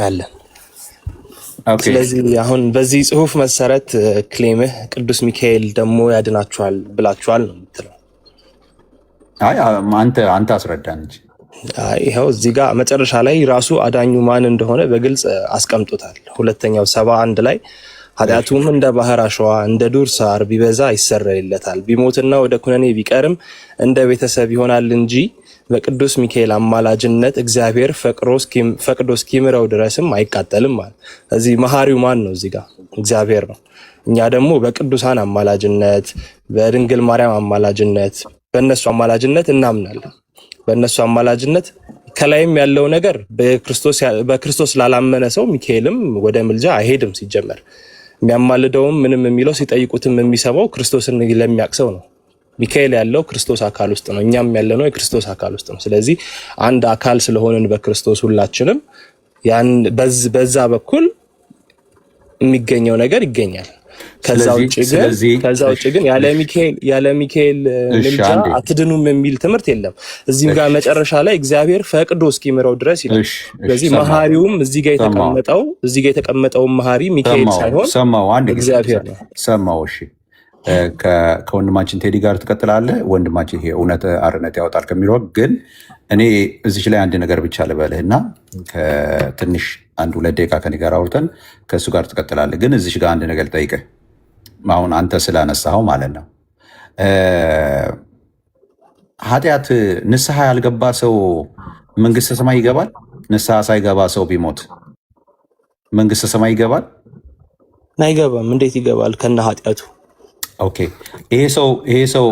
አለን። ስለዚህ አሁን በዚህ ጽሁፍ መሰረት ክሌምህ ቅዱስ ሚካኤል ደግሞ ያድናችኋል ብላችኋል ነው የምትለው? አይ አንተ አስረዳን እንጂ። ይኸው እዚህ ጋር መጨረሻ ላይ ራሱ አዳኙ ማን እንደሆነ በግልጽ አስቀምጦታል። ሁለተኛው 71 ላይ ኃጢአቱም እንደ ባህር አሸዋ እንደ ዱር ሳር ቢበዛ ይሰረይለታል፣ ቢሞትና ወደ ኩነኔ ቢቀርም እንደ ቤተሰብ ይሆናል እንጂ በቅዱስ ሚካኤል አማላጅነት እግዚአብሔር ፈቅዶ እስኪምረው ድረስም አይቃጠልም ማለት። እዚህ መሐሪው ማን ነው? እዚህ ጋር እግዚአብሔር ነው። እኛ ደግሞ በቅዱሳን አማላጅነት፣ በድንግል ማርያም አማላጅነት፣ በእነሱ አማላጅነት እናምናለን። በእነሱ አማላጅነት ከላይም ያለው ነገር በክርስቶስ ላላመነ ሰው ሚካኤልም ወደ ምልጃ አይሄድም። ሲጀመር የሚያማልደውም ምንም የሚለው ሲጠይቁትም የሚሰማው ክርስቶስን ለሚያቅሰው ነው። ሚካኤል ያለው ክርስቶስ አካል ውስጥ ነው። እኛም ያለነው የክርስቶስ አካል ውስጥ ነው። ስለዚህ አንድ አካል ስለሆነን በክርስቶስ ሁላችንም ያን በዛ በኩል የሚገኘው ነገር ይገኛል። ከዛ ውጭ ግን ያለ ሚካኤል ምልጃ አትድኑም የሚል ትምህርት የለም። እዚህም ጋር መጨረሻ ላይ እግዚአብሔር ፈቅዶ እስኪምረው ድረስ ይላል። ስለዚህ መሐሪውም እዚህ ጋር የተቀመጠው መሐሪ ሚካኤል ሳይሆን እግዚአብሔር ነው። ሰማው። እሺ ከወንድማችን ቴዲ ጋር ትቀጥላለህ። ወንድማችን ይሄ እውነት አርነት ያወጣል ከሚለው ግን እኔ እዚች ላይ አንድ ነገር ብቻ ልበልህና ከትንሽ 1-2 ደቂቃ ከኔ ጋር አውርተን ከእሱ ጋር ትቀጥላለህ። ግን እዚች ጋር አንድ ነገር ልጠይቅህ፣ አሁን አንተ ስላነሳኸው ማለት ነው። ኃጢአት ንስሐ ያልገባ ሰው መንግስተ ሰማይ ይገባል? ንስሐ ሳይገባ ሰው ቢሞት መንግስተ ሰማይ ይገባል? አይገባም። እንዴት ይገባል? ከነ ኃጢአቱ። ኦኬ፣ ይሄ ሰው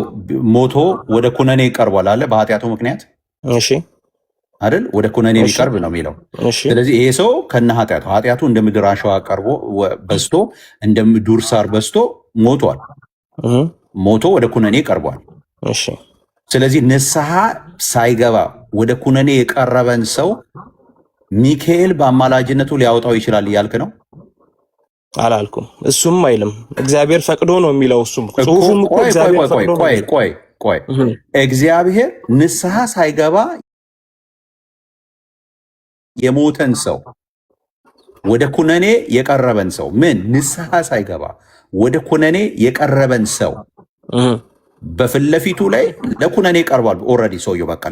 ሞቶ ወደ ኩነኔ ቀርቧል አለ በኃጢአቱ ምክንያት። እሺ አይደል? ወደ ኩነኔ የሚቀርብ ነው የሚለው። ስለዚህ ይሄ ሰው ከነ ኃጢአቱ እንደ ምድር አሸዋ ቀርቦ በዝቶ እንደ ዱር ሳር በዝቶ ሞቷል። ሞቶ ወደ ኩነኔ ቀርቧል። ስለዚህ ንስሐ ሳይገባ ወደ ኩነኔ የቀረበን ሰው ሚካኤል በአማላጅነቱ ሊያወጣው ይችላል እያልክ ነው? አላልኩም። እሱም አይልም። እግዚአብሔር ፈቅዶ ነው የሚለው። እሱም ጽሁፉም እኮ እግዚአብሔር ፈቅዶ ነው። ቆይ እግዚአብሔር ንስሐ ሳይገባ የሞተን ሰው ወደ ኩነኔ የቀረበን ሰው ንስሐ ሳይገባ ወደ ኩነኔ የቀረበን ሰው በፊት ለፊቱ ላይ ለኩነኔ ቀርቧል። ኦልሬዲ ሰውየው በቃ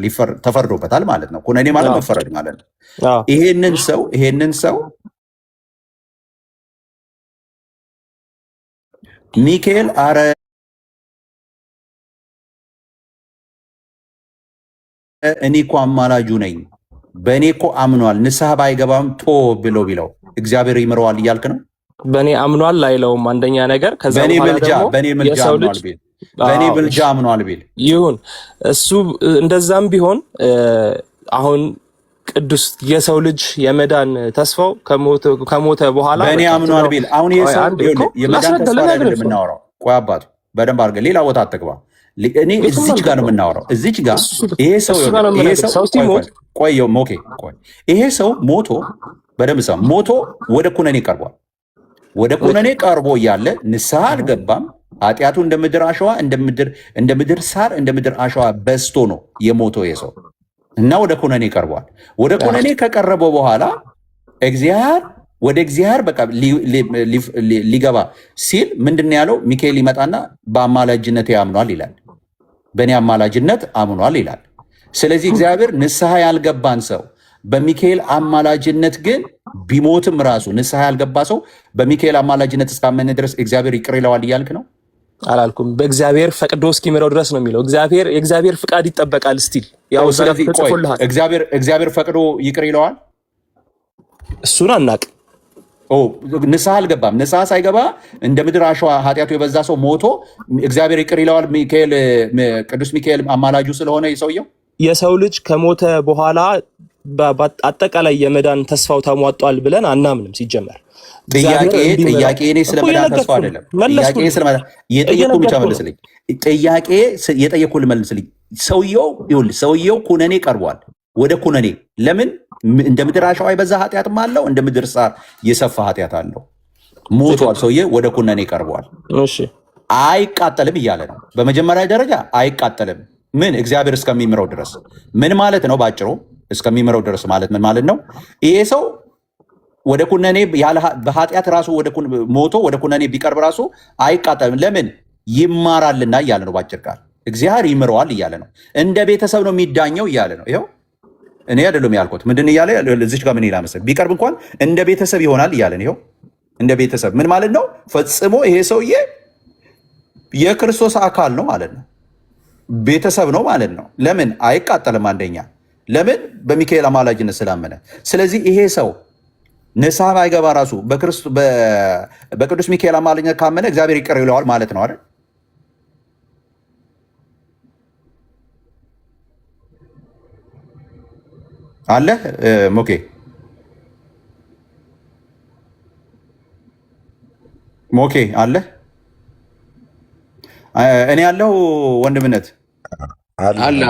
ተፈርዶበታል ማለት ነው። ኩነኔ ማለት መፈረድ ማለት ነው። ይሄንን ሰው ሚካኤል አረ እኔ እኮ አማላጁ ነኝ፣ በእኔ እኮ አምኗል፣ ንስሐ ባይገባም ቢለው እግዚአብሔር ይምረዋል እያልክ ነው? በእኔ አምኗል አይለውም። አንደኛ ነገር በእኔ ምልጃ አምኗል ቢል ይሁን እሱ እንደዛም ቢሆን አሁን ቅዱስ የሰው ልጅ የመዳን ተስፋው ከሞተ በኋላ በእኔ አምኗል ቢል አሁን ይሄ ሰው የመዳን ተስፋ ላይ አይደለም የምናወራው። ቆይ አባቱ በደንብ አድርገህ ሌላ ቦታ አትግባ። እኔ እዚች ጋር ነው የምናወራው። እዚች ጋር ይሄ ሰው ይሄ ሰው ሞቶ በደንብ ሰው ሞቶ ወደ ኩነኔ ቀርቧል። ወደ ኩነኔ ቀርቦ እያለ ንስሐ አልገባም። ኃጢአቱ እንደ ምድር አሸዋ እንደ ምድር ሳር እንደ ምድር አሸዋ በዝቶ ነው የሞተው ይሄ ሰው እና ወደ ኩነኔ ቀርቧል። ወደ ኩነኔ ከቀረበ በኋላ ወደ እግዚአብሔር በቃ ሊገባ ሲል ምንድነው ያለው? ሚካኤል ይመጣና በአማላጅነት ያምኗል ይላል። በእኔ አማላጅነት አምኗል ይላል። ስለዚህ እግዚአብሔር ንስሐ ያልገባን ሰው በሚካኤል አማላጅነት ግን ቢሞትም ራሱ ንስሐ ያልገባ ሰው በሚካኤል አማላጅነት እስካመነ ድረስ እግዚአብሔር ይቅር ይለዋል እያልክ ነው? አላልኩም። በእግዚአብሔር ፈቅዶ እስኪምረው ድረስ ነው የሚለው። የእግዚአብሔር ፍቃድ ይጠበቃል። ስቲል ያው እግዚአብሔር ፈቅዶ ይቅር ይለዋል። እሱን አናቅ። ንስሐ አልገባም። ንስሐ ሳይገባ እንደ ምድር አሸዋ ኃጢአቱ የበዛ ሰው ሞቶ እግዚአብሔር ይቅር ይለዋል። ቅዱስ ሚካኤል አማላጁ ስለሆነ ሰውየው የሰው ልጅ ከሞተ በኋላ አጠቃላይ የመዳን ተስፋው ተሟጧል ብለን አናምንም። ሲጀመር ጥያቄ እኔ ስለመዳን ተስፋ አይደለም። የጠየቁ ብቻ መልስልኝ። ጥያቄ የጠየቁ ልመልስልኝ። ሰውየው ኩነኔ ቀርቧል። ወደ ኩነኔ ለምን? እንደ ምድር አሸዋ የበዛ ኃጢአትም አለው፣ እንደ ምድር ሳር የሰፋ ኃጢአት አለው። ሞቷል። ሰውዬ ወደ ኩነኔ ቀርቧል። አይቃጠልም እያለ ነው። በመጀመሪያ ደረጃ አይቃጠልም። እግዚአብሔር እስከሚምረው ድረስ ምን ማለት ነው? ባጭሩ እስከሚምረው ድረስ ማለት ምን ማለት ነው? ይሄ ሰው ወደ ኩነኔ በኃጢአት ራሱ ሞቶ ወደ ኩነኔ ቢቀርብ ራሱ አይቃጠልም። ለምን? ይማራልና እያለ ነው። ባጭር ቃል እግዚአብሔር ይምረዋል እያለ ነው። እንደ ቤተሰብ ነው የሚዳኘው እያለ ነው። ይኸው እኔ አይደለም ያልኩት። ምንድን እያለ እዚች ጋር ምን ይላል መሰለህ? ቢቀርብ እንኳን እንደ ቤተሰብ ይሆናል እያለ ነው። ይኸው እንደ ቤተሰብ ምን ማለት ነው? ፈጽሞ ይሄ ሰውዬ የክርስቶስ አካል ነው ማለት ነው። ቤተሰብ ነው ማለት ነው። ለምን? አይቃጠልም። አንደኛ ለምን? በሚካኤል አማላጅነት ስላመነ። ስለዚህ ይሄ ሰው ንስሐ ባይገባ ራሱ በቅዱስ ሚካኤል አማላጅነት ካመነ እግዚአብሔር ይቅር ይለዋል ማለት ነው አይደል? አለ ሞኬ ሞኬ አለ እኔ ያለው ወንድምነት አለ።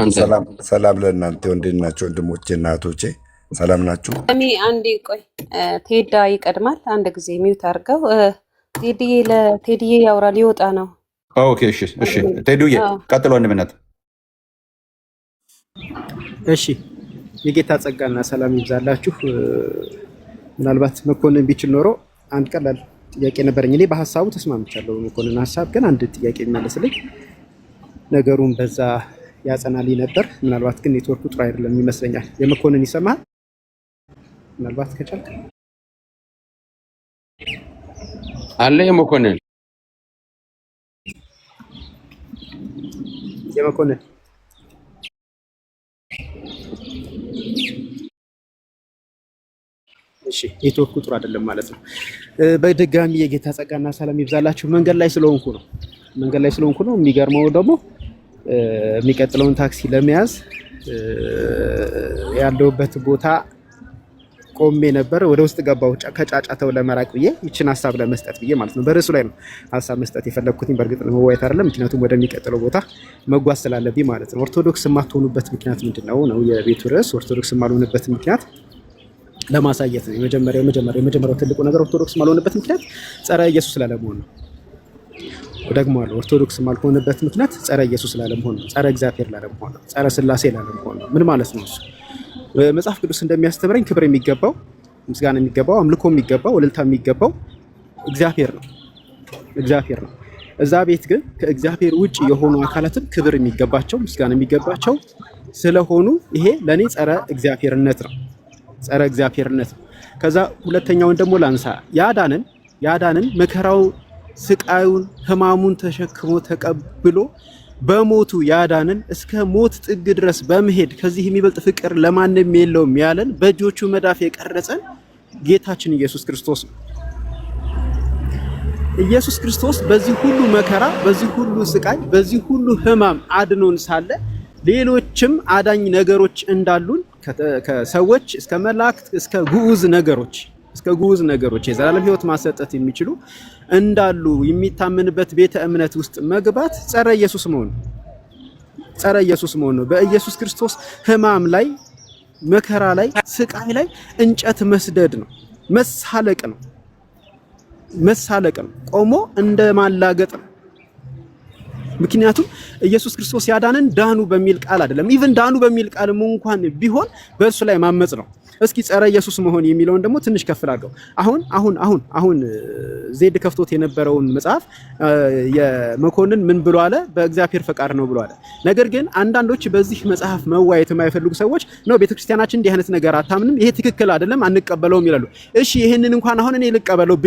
ሰላም ለእናንተ ወንድናቸው ወንድሞቼ እና እህቶቼ ሰላም ናችሁ? እኔ አንዴ ቆይ፣ ቴዳ ይቀድማል። አንድ ጊዜ ሚውት አድርገው። ቴዲዬ ለቴዲዬ ያውራ ሊወጣ ነው። ኦኬ እሺ፣ እሺ ቴዱዬ ቀጥሎ ወንድምነት። እሺ የጌታ ጸጋና ሰላም ይብዛላችሁ። ምናልባት መኮንን ቢችል ኖሮ አንድ ቀላል ጥያቄ ነበረኝ። እኔ በሀሳቡ ተስማምቻለሁ። መኮንን ሀሳብ ግን አንድ ጥያቄ የሚመለስልኝ ነገሩን በዛ ያጸናልኝ ነበር። ምናልባት ግን ኔትወርኩ ጥሩ አይደለም ይመስለኛል። የመኮንን ይሰማል? ምናልባት ከቻልክ አለ የመኮንን እሺ ኔትወርኩ ጥሩ አይደለም ማለት ነው። በድጋሚ የጌታ ጸጋና ሰላም ይብዛላችሁ። መንገድ ላይ ስለሆንኩ ነው። የሚገርመው ደግሞ የሚቀጥለውን ታክሲ ለመያዝ ያለውበት ቦታ ቆሜ ነበር። ወደ ውስጥ ገባሁ ከጫጫታው ለመራቅ ብዬ ይችን ሀሳብ ለመስጠት ብዬ ማለት ነው። በርዕሱ ላይ ነው ሀሳብ መስጠት የፈለግኩትኝ። በእርግጥ ለመወያየት አይደለም፣ ምክንያቱም ወደሚቀጥለው ቦታ መጓዝ ስላለብኝ ማለት ነው። ኦርቶዶክስ የማትሆኑበት ምክንያት ምንድን ነው ነው የቤቱ ርዕስ። ኦርቶዶክስ የማልሆንበት ምክንያት ለማሳየት ነው። የመጀመሪያው ትልቁ ነገር ኦርቶዶክስ የማልሆንበት ምክንያት ጸረ ኢየሱስ ላለመሆን ነው። ደግሞ አለ ኦርቶዶክስ የማልሆንበት ምክንያት ጸረ ኢየሱስ ላለመሆን ነው። ጸረ እግዚአብሔር ላለመሆን ነው። ጸረ ሥላሴ ላለመሆን ነው። ምን ማለት ነው እሱ? መጽሐፍ ቅዱስ እንደሚያስተምረኝ ክብር የሚገባው፣ ምስጋና የሚገባው፣ አምልኮ የሚገባው፣ እልልታ የሚገባው እግዚአብሔር ነው። እዛ ቤት ግን ከእግዚአብሔር ውጭ የሆኑ አካላትም ክብር የሚገባቸው፣ ምስጋና የሚገባቸው ስለሆኑ ይሄ ለኔ ጸረ እግዚአብሔርነት ነው። ከዛ ሁለተኛውን ደግሞ ላንሳ። ያዳንን መከራው ስቃዩን ሕማሙን ተሸክሞ ተቀብሎ በሞቱ ያዳንን እስከ ሞት ጥግ ድረስ በመሄድ ከዚህ የሚበልጥ ፍቅር ለማንም የለውም ያለን በእጆቹ መዳፍ የቀረጸን ጌታችን ኢየሱስ ክርስቶስ ነው። ኢየሱስ ክርስቶስ በዚህ ሁሉ መከራ፣ በዚህ ሁሉ ስቃይ፣ በዚህ ሁሉ ሕማም አድኖን ሳለ ሌሎችም አዳኝ ነገሮች እንዳሉን ከሰዎች እስከ መላእክት እስከ ግዑዝ ነገሮች የዘላለም ሕይወት ማሰጠት የሚችሉ እንዳሉ የሚታመንበት ቤተ እምነት ውስጥ መግባት ጸረ ኢየሱስ መሆን ነው። በኢየሱስ ክርስቶስ ሕማም ላይ፣ መከራ ላይ፣ ስቃይ ላይ እንጨት መስደድ ነው። መሳለቅ ነው። ቆሞ እንደ ማላገጥ ነው። ምክንያቱም ኢየሱስ ክርስቶስ ያዳነን ዳኑ በሚል ቃል አይደለም። ኢቭን ዳኑ በሚል ቃል እንኳን ቢሆን በእሱ ላይ ማመጽ ነው። እስኪ ጸረ ኢየሱስ መሆን የሚለውን ደግሞ ትንሽ ከፍ አድርገው። አሁን ዜድ ከፍቶት የነበረውን መጽሐፍ የመኮንን ምን ብሎ አለ? በእግዚአብሔር ፈቃድ ነው ብሎ አለ። ነገር ግን አንዳንዶች በዚህ መጽሐፍ መዋየት የማይፈልጉ ሰዎች ነው ቤተክርስቲያናችን እንዲህ አይነት ነገር አታምንም፣ ይሄ ትክክል አይደለም፣ አንቀበለውም ይላሉ። እሺ ይሄንን እንኳን አሁን እኔ ልቀበለው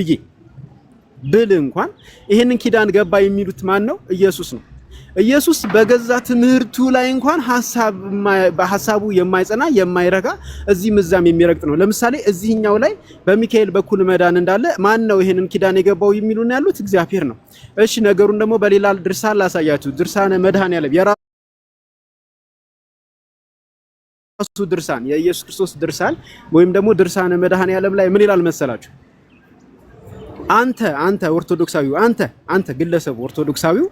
ብል እንኳን ይሄንን ኪዳን ገባ የሚሉት ማን ነው? ኢየሱስ ነው። ኢየሱስ በገዛ ትምህርቱ ላይ እንኳን በሐሳቡ የማይጸና የማይረጋ እዚህም እዛም የሚረግጥ ነው። ለምሳሌ እዚህኛው ላይ በሚካኤል በኩል መዳን እንዳለ ማን ነው ይሄንን ኪዳን የገባው የሚሉን ያሉት? እግዚአብሔር ነው። እሺ ነገሩን ደግሞ በሌላ ድርሳን ላሳያችሁ። ድርሳነ መድኃኔዓለም የራሱ ድርሳን የኢየሱስ ክርስቶስ ድርሳን ወይም ደግሞ ድርሳነ መድኃኔዓለም ላይ ምን ይላል መሰላችሁ? አንተ ኦርቶዶክሳዊው አንተ ግለሰቡ ኦርቶዶክሳዊው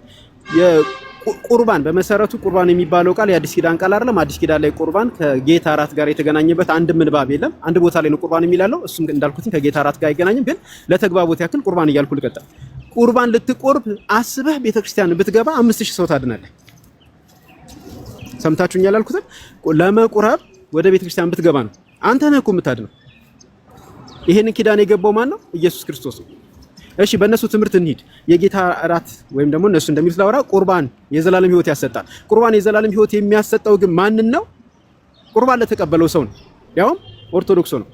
የቁርባን በመሰረቱ ቁርባን የሚባለው ቃል የአዲስ ኪዳን ቃል አይደለም። አዲስ ኪዳን ላይ ቁርባን ከጌታ እራት ጋር የተገናኘበት አንድ ምንባብ የለም። አንድ ቦታ ላይ ነው ቁርባን የሚላለው። እሱም እንዳልኩት ከጌታ እራት ጋር አይገናኝም። ግን ለተግባቦት ያክል ቁርባን እያልኩ ልቀጥል። ቁርባን ልትቆርብ አስበህ ቤተክርስቲያን ብትገባ 5000 ሰው ታድናለህ። ሰምታችሁኛል ያልኩትን ወደ ቤተክርስቲያን ብትገባ ነው። አንተ ነህ እኮ የምታድነው። ይሄንን ኪዳን የገባው ማን ነው? ኢየሱስ ክርስቶስ ነው። እሺ በእነሱ ትምህርት እንሂድ። የጌታ እራት ወይም ደግሞ እነሱ እንደሚሉት ላውራ፣ ቁርባን የዘላለም ሕይወት ያሰጣል። ቁርባን የዘላለም ሕይወት የሚያሰጠው ግን ማንን ነው? ቁርባን ለተቀበለው ሰው ነው፣ ያውም ኦርቶዶክስ ነው።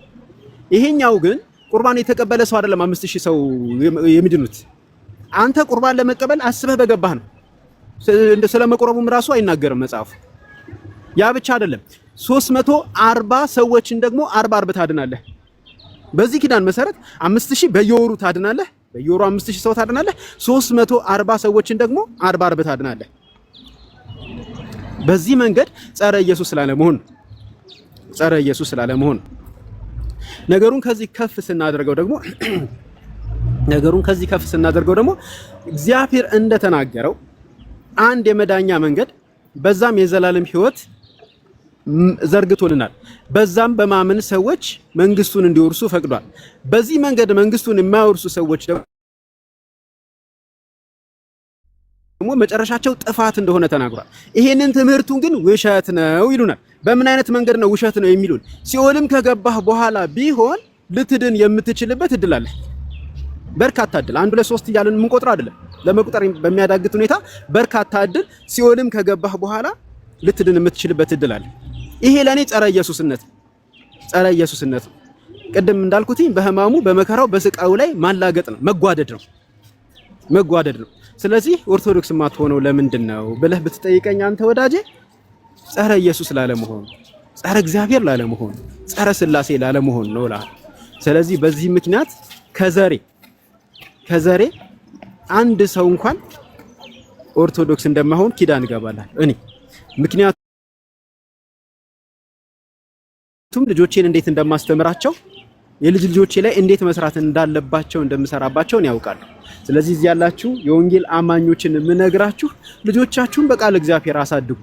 ይሄኛው ግን ቁርባን የተቀበለ ሰው አይደለም 5000 ሰው የሚድኑት። አንተ ቁርባን ለመቀበል አስበህ በገባህ ነው። ስለ መቁረቡም ራሱ አይናገርም መጽሐፉ። ያ ብቻ አይደለም 340 ሰዎችን ደግሞ 40 ታድናለህ። በዚህ ኪዳን መሰረት 5000 በየወሩ ታድናለህ። በየወሩ 5000 ሰው ታድናለህ። 340 ሰዎችን ደግሞ 40 ታድናለህ። በዚህ መንገድ ጸረ ኢየሱስ ስላለመሆን ጸረ ኢየሱስ ስላለመሆን ነገሩን ከዚህ ከፍ ስናደርገው ደግሞ እግዚአብሔር እንደተናገረው አንድ የመዳኛ መንገድ በዛም የዘላለም ሕይወት ዘርግቶልናል። በዛም በማመን ሰዎች መንግስቱን እንዲወርሱ ፈቅዷል። በዚህ መንገድ መንግስቱን የማይወርሱ ሰዎች ደግሞ መጨረሻቸው ጥፋት እንደሆነ ተናግሯል። ይሄንን ትምህርቱን ግን ውሸት ነው ይሉናል። በምን አይነት መንገድ ነው ውሸት ነው የሚሉን? ሲኦልም ከገባህ በኋላ ቢሆን ልትድን የምትችልበት እድል አለ። በርካታ እድል፣ 1 2 3 እያልን የምንቆጥረው አይደለም። ለመቁጠር በሚያዳግት ሁኔታ በርካታ እድል፣ ሲኦልም ከገባህ በኋላ ልትድን የምትችልበት እድል አለ። ይሄ ለኔ ጸረ ኢየሱስነት ነው። ቅድም እንዳልኩት በህማሙ በመከራው በስቃዩ ላይ ማላገጥ ነው፣ መጓደድ ነው። ስለዚህ ኦርቶዶክስ የማትሆነው ለምንድን ነው ብለህ ብትጠይቀኝ አንተ ወዳጄ ጸረ ኢየሱስ ላለመሆን፣ ጸረ እግዚአብሔር ላለመሆን፣ ጸረ ስላሴ ላለመሆን ነው እላለሁ። ስለዚህ በዚህ ምክንያት ከዘሬ አንድ ሰው እንኳን ኦርቶዶክስ እንደማይሆን ኪዳን እገባለሁ እኔ። ምክንያቱም ልጆቼን እንዴት እንደማስተምራቸው የልጅ ልጆቼ ላይ እንዴት መስራት እንዳለባቸው እንደምሰራባቸው ያውቃሉ። ስለዚህ እዚህ ያላችሁ የወንጌል አማኞችን የምነግራችሁ ልጆቻችሁን በቃል እግዚአብሔር አሳድጉ።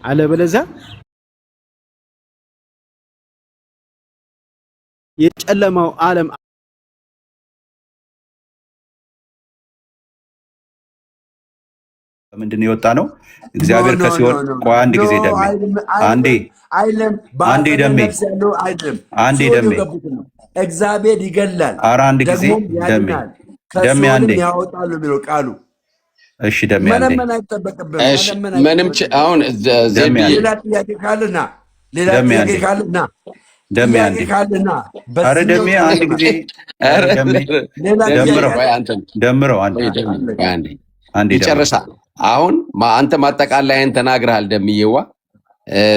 አለበለዚያ የጨለማው ዓለም ምንድን የወጣ ነው? እግዚአብሔር ከሲኦል ቆይ አንድ ጊዜ ደሜ አንዴ ደሜ እግዚአብሔር ይገላል። ኧረ አንድ ጊዜ ደሜ አንዴ ያወጣሉ የሚለው ቃሉ። እሺ ደሜ አንዴ መለመን አይጠበቅብህም። ምንም አሁን ሌላ ጥያቄ ካለና ደሜ አንዴ ኧረ ደሜ አንድ ጊዜ ደምረው አንዴ ይጨርሳል። አሁን አንተ ማጠቃለያን ተናግረሃል ደምዬዋ።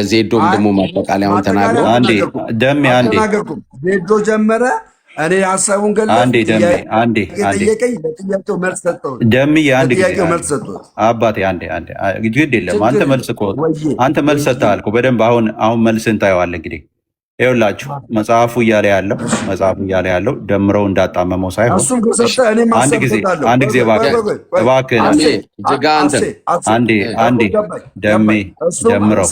ዜዶም ደግሞ ማጠቃለያውን ተናግረው ደሜ አንዴ ዜዶ ጀመረ። እኔ ሀሳቡን አንዴ ጠየቀኝ፣ ለጥያቄው መልስ ሰጠሁት። ደምዬ አንድ ጊዜ አባቴ አንዴ ግድ የለም አንተ መልስ ሰጥተሃል እኮ በደንብ። አሁን መልስን ታየዋለህ እንግዲህ። ይኸውላችሁ መጽሐፉ እያለ ያለው ደምረው እንዳጣመመው ሳይሆን አንድ ጊዜ እባክህ አንዴ ደሜ ደምረው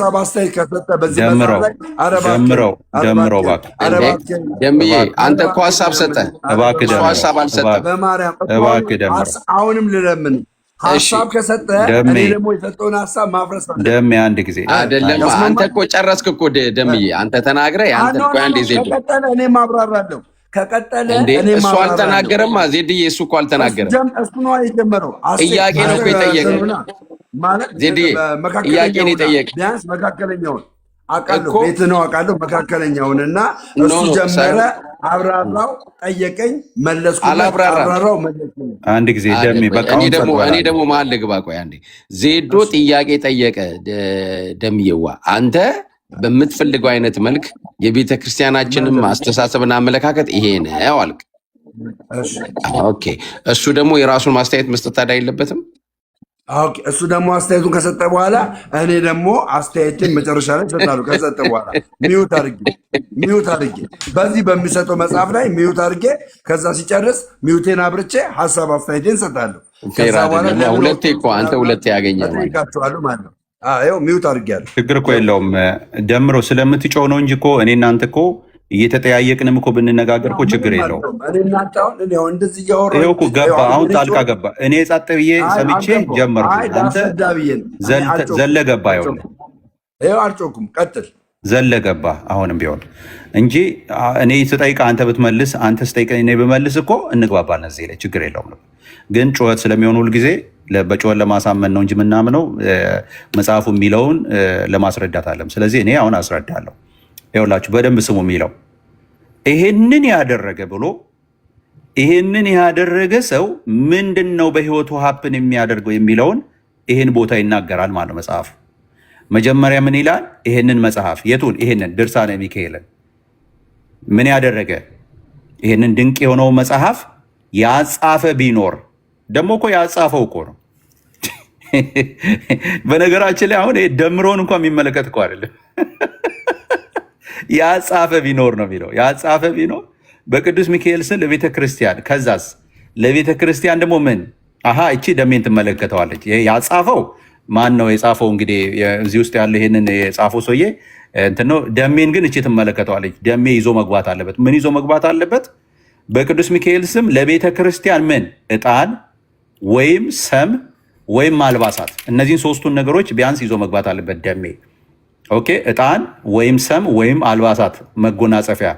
እባክህ ደምዬ አንተ እኮ ሀሳብ ሰጠህ፣ እባክህ እሱ ሀሳብ አልሰጠህም። እባክህ ደምረው አሁንም ልለምን ሀሳብ ከሰጠ እኔ ደግሞ የሰጠውን ሀሳብ ማፍረስ ደሜ አንድ ጊዜ አይደለም። አንተ እኮ ጨረስክ እኮ ደምዬ፣ አንተ ተናግረህ ያንተ እኮ አንዴ ዜዶ ከቀጠለ እኔ ማብራራለሁ። ከቀጠለ እኔ እሱ አልተናገረም። ዜድዬ እሱ እኮ አልተናገረም። እሱ ነው የጀመረው። ጥያቄ ነው እኮ የጠየቀው ማለት ዜድዬ፣ ጥያቄ ነው የጠየቀው። ቢያንስ መካከለኛውን አውቃለሁ፣ ቤት ነው አውቃለሁ፣ መካከለኛውንና እሱ ጀመረ፣ አብራራው፣ ጠየቀኝ፣ መለስኩ፣ አብራራው፣ መለስኩ። አንድ ጊዜ ደሜ በቃ እኔ ደግሞ መሀል ልግባ። ቆይ አንዴ ዜዶ ጥያቄ ጠየቀ ደምዬዋ፣ አንተ በምትፈልገው አይነት መልክ የቤተ ክርስቲያናችንም አስተሳሰብና አመለካከት ይሄ ነው አልክ። ኦኬ፣ እሱ ደግሞ የራሱን ማስተያየት መስጠት ታዲያ የለበትም? እሱ ደግሞ አስተያየቱን ከሰጠ በኋላ እኔ ደግሞ አስተያየትን መጨረሻ ላይ እሰጣለሁ። ከሰጠ በኋላ ሚዩት አድርጌ በዚህ በሚሰጠው መጽሐፍ ላይ ሚዩት አድርጌ ከዛ ሲጨርስ ሚዩቴን አብርቼ ሀሳብ አስተያየቴን እሰጣለሁ። ሁለቴ እኮ አንተ ሁለቴ ያገኛል ማለት ነው። ይኸው ሚዩት አድርጌያለሁ። ችግር እኮ የለውም። ደምሮ ስለምትጮህ ነው እንጂ እኮ እኔ እናንተ እኮ እየተጠያየቅንም እኮ ብንነጋገር እኮ ችግር የለውም። ይኸው እኮ ገባ፣ አሁን ጣልቃ ገባ። እኔ ጸጥ ብዬ ሰምቼ ጀመርኩ፣ አንተ ዘለ ገባ። ይኸው አልጮኩም። ቀጥል ዘለገባ አሁንም ቢሆን እንጂ እኔ ስጠይቅ አንተ ብትመልስ፣ አንተ ስጠይቅ እኔ ብመልስ እኮ እንግባባለን። እዚህ ላይ ችግር የለውም። ግን ጩኸት ስለሚሆን ሁልጊዜ በጩኸት ለማሳመን ነው እንጂ የምናምነው መጽሐፉ የሚለውን ለማስረዳት አለም። ስለዚህ እኔ አሁን አስረዳለሁ። ይኸውላችሁ በደንብ ስሙ የሚለው ይሄንን ያደረገ ብሎ ይሄንን ያደረገ ሰው ምንድን ነው በህይወቱ ሀፕን የሚያደርገው የሚለውን ይሄን ቦታ ይናገራል ማለት ነው መጽሐፉ። መጀመሪያ ምን ይላል? ይሄንን መጽሐፍ የቱን? ይሄንን ድርሳነ ሚካኤልን ምን ያደረገ? ይሄንን ድንቅ የሆነው መጽሐፍ ያጻፈ ቢኖር ደግሞ እኮ ያጻፈው እኮ ነው። በነገራችን ላይ አሁን ደምሮን እንኳን የሚመለከት እኮ አይደለም። ያጻፈ ቢኖር ነው የሚለው። ያጻፈ ቢኖር በቅዱስ ሚካኤል ስም ለቤተ ክርስቲያን፣ ከዛስ ለቤተ ክርስቲያን ደግሞ ምን እቺ ደሜን ትመለከተዋለች። ያጻፈው ማን ነው? የጻፈው እንግዲህ እዚህ ውስጥ ያለ ይሄንን የጻፈው ሰውዬ እንትን ነው። ደሜን ግን እቺ ትመለከተዋለች። ደሜ ይዞ መግባት አለበት። ምን ይዞ መግባት አለበት? በቅዱስ ሚካኤል ስም ለቤተ ክርስቲያን ምን ዕጣን ወይም ሰም ወይም አልባሳት፣ እነዚህን ሶስቱን ነገሮች ቢያንስ ይዞ መግባት አለበት ደሜ። ኦኬ፣ ዕጣን ወይም ሰም ወይም አልባሳት፣ መጎናጸፊያ፣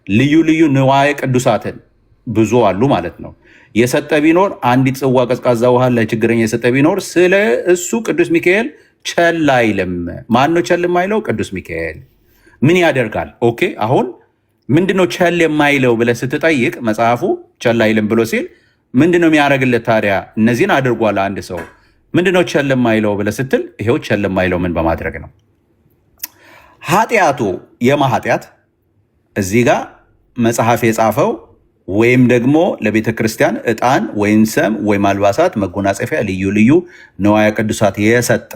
ልዩ ልዩ ንዋየ ቅዱሳትን ብዙ አሉ ማለት ነው። የሰጠ ቢኖር አንዲት ጽዋ ቀዝቃዛ ውሃ ለችግረኛ የሰጠ ቢኖር ስለ እሱ ቅዱስ ሚካኤል ቸል አይልም። ማን ነው ቸል የማይለው? ቅዱስ ሚካኤል። ምን ያደርጋል? ኦኬ፣ አሁን ምንድነው ቸል የማይለው ብለህ ስትጠይቅ መጽሐፉ ቸል አይልም ብሎ ሲል ምንድነው የሚያደርግለት ታዲያ? እነዚህን አድርጓል አንድ ሰው። ምንድነው ቸል የማይለው ብለህ ስትል ይሄው ቸል የማይለው ምን በማድረግ ነው? ኃጢአቱ የማ ኃጢአት? እዚህ ጋር መጽሐፍ የጻፈው ወይም ደግሞ ለቤተ ክርስቲያን ዕጣን ወይም ሰም ወይም አልባሳት፣ መጎናጸፊያ፣ ልዩ ልዩ ንዋየ ቅዱሳት የሰጠ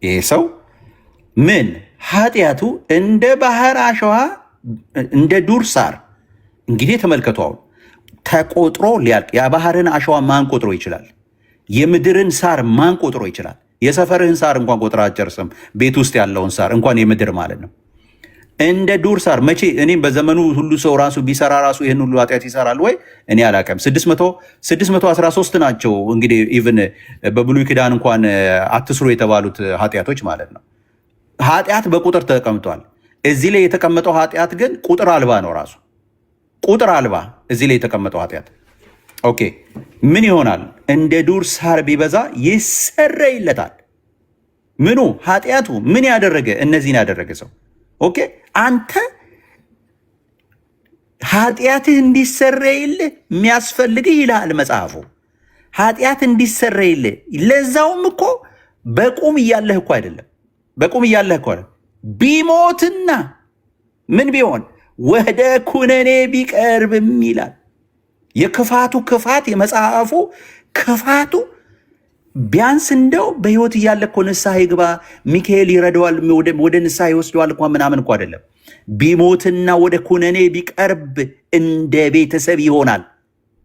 ይሄ ሰው ምን ኃጢአቱ እንደ ባህር አሸዋ እንደ ዱር ሳር። እንግዲህ ተመልከቱ፣ አሁን ተቆጥሮ ሊያልቅ የባህርን አሸዋ ማን ቆጥሮ ይችላል? የምድርን ሳር ማን ቆጥሮ ይችላል? የሰፈርህን ሳር እንኳን ቆጥራ አትጨርስም። ቤት ውስጥ ያለውን ሳር እንኳን የምድር ማለት ነው። እንደ ዱር ሳር መቼ እኔም በዘመኑ ሁሉ ሰው ራሱ ቢሰራ ራሱ ይህን ሁሉ ኃጢአት ይሰራል ወይ? እኔ አላውቅም። 613 ናቸው እንግዲህ ኢቭን በብሉይ ኪዳን እንኳን አትስሩ የተባሉት ኃጢአቶች ማለት ነው። ኃጢአት በቁጥር ተቀምጧል። እዚህ ላይ የተቀመጠው ኃጢአት ግን ቁጥር አልባ ነው። ራሱ ቁጥር አልባ እዚህ ላይ የተቀመጠው ኃጢአት። ኦኬ፣ ምን ይሆናል? እንደ ዱር ሳር ቢበዛ ይሰረይለታል። ምኑ? ኃጢአቱ። ምን ያደረገ? እነዚህን ያደረገ ሰው። ኦኬ፣ አንተ ኃጢአትህ እንዲሰረይልህ የሚያስፈልግህ ይልሃል መጽሐፉ። ኃጢአት እንዲሰረይልህ፣ ለዛውም እኮ በቁም እያለህ እኮ አይደለም። በቁም እያለህ እኮ አይደለም። ቢሞትና ምን ቢሆን ወደ ኩነኔ ቢቀርብም ይላል። የክፋቱ ክፋት፣ የመጽሐፉ ክፋቱ ቢያንስ እንደው በህይወት እያለ እኮ ንስሐ ይግባ ሚካኤል ይረዳዋል፣ ወደ ንስሐ ይወስደዋል እኳ ምናምን እኮ አይደለም። ቢሞትና ወደ ኩነኔ ቢቀርብ እንደ ቤተሰብ ይሆናል።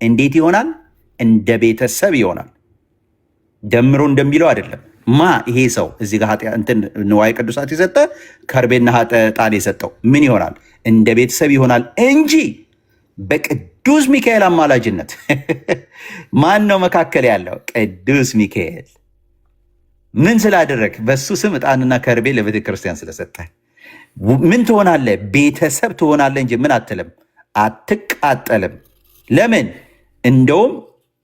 እንዴት ይሆናል? እንደ ቤተሰብ ይሆናል። ደምሮ እንደሚለው አይደለም። ይሄ ሰው እዚህ ጋር እንትን ንዋየ ቅዱሳት የሰጠ ከርቤና ዕጣን የሰጠው ምን ይሆናል? እንደ ቤተሰብ ይሆናል እንጂ በቅዱስ ሚካኤል አማላጅነት ማን ነው መካከል ያለው? ቅዱስ ሚካኤል። ምን ስላደረግ? በሱ ስም ዕጣንና ከርቤ ለቤተ ክርስቲያን ስለሰጠ ምን ትሆናለህ? ቤተሰብ ትሆናለህ እንጂ ምን አትልም፣ አትቃጠልም። ለምን? እንደውም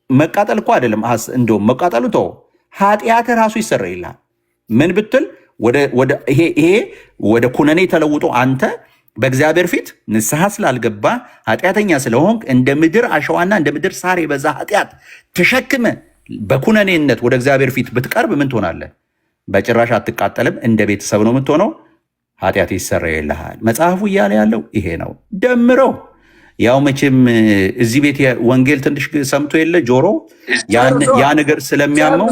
መቃጠል እኮ አይደለም። እንደውም መቃጠሉ ተው፣ ኃጢአት ራሱ ይሰረይልሃል። ምን ብትል ይሄ ወደ ኩነኔ ተለውጦ አንተ በእግዚአብሔር ፊት ንስሐ ስላልገባ ኃጢአተኛ ስለሆንክ እንደ ምድር አሸዋና እንደ ምድር ሳር የበዛ ኃጢአት ተሸክመ በኩነኔነት ወደ እግዚአብሔር ፊት ብትቀርብ ምን ትሆናለህ? በጭራሽ አትቃጠልም። እንደ ቤተሰብ ነው የምትሆነው። ኃጢአት ይሰረይልሃል። መጽሐፉ እያለ ያለው ይሄ ነው። ደምረው ያው መቼም እዚህ ቤት ወንጌል ትንሽ ሰምቶ የለ ጆሮ ያ ነገር ስለሚያመው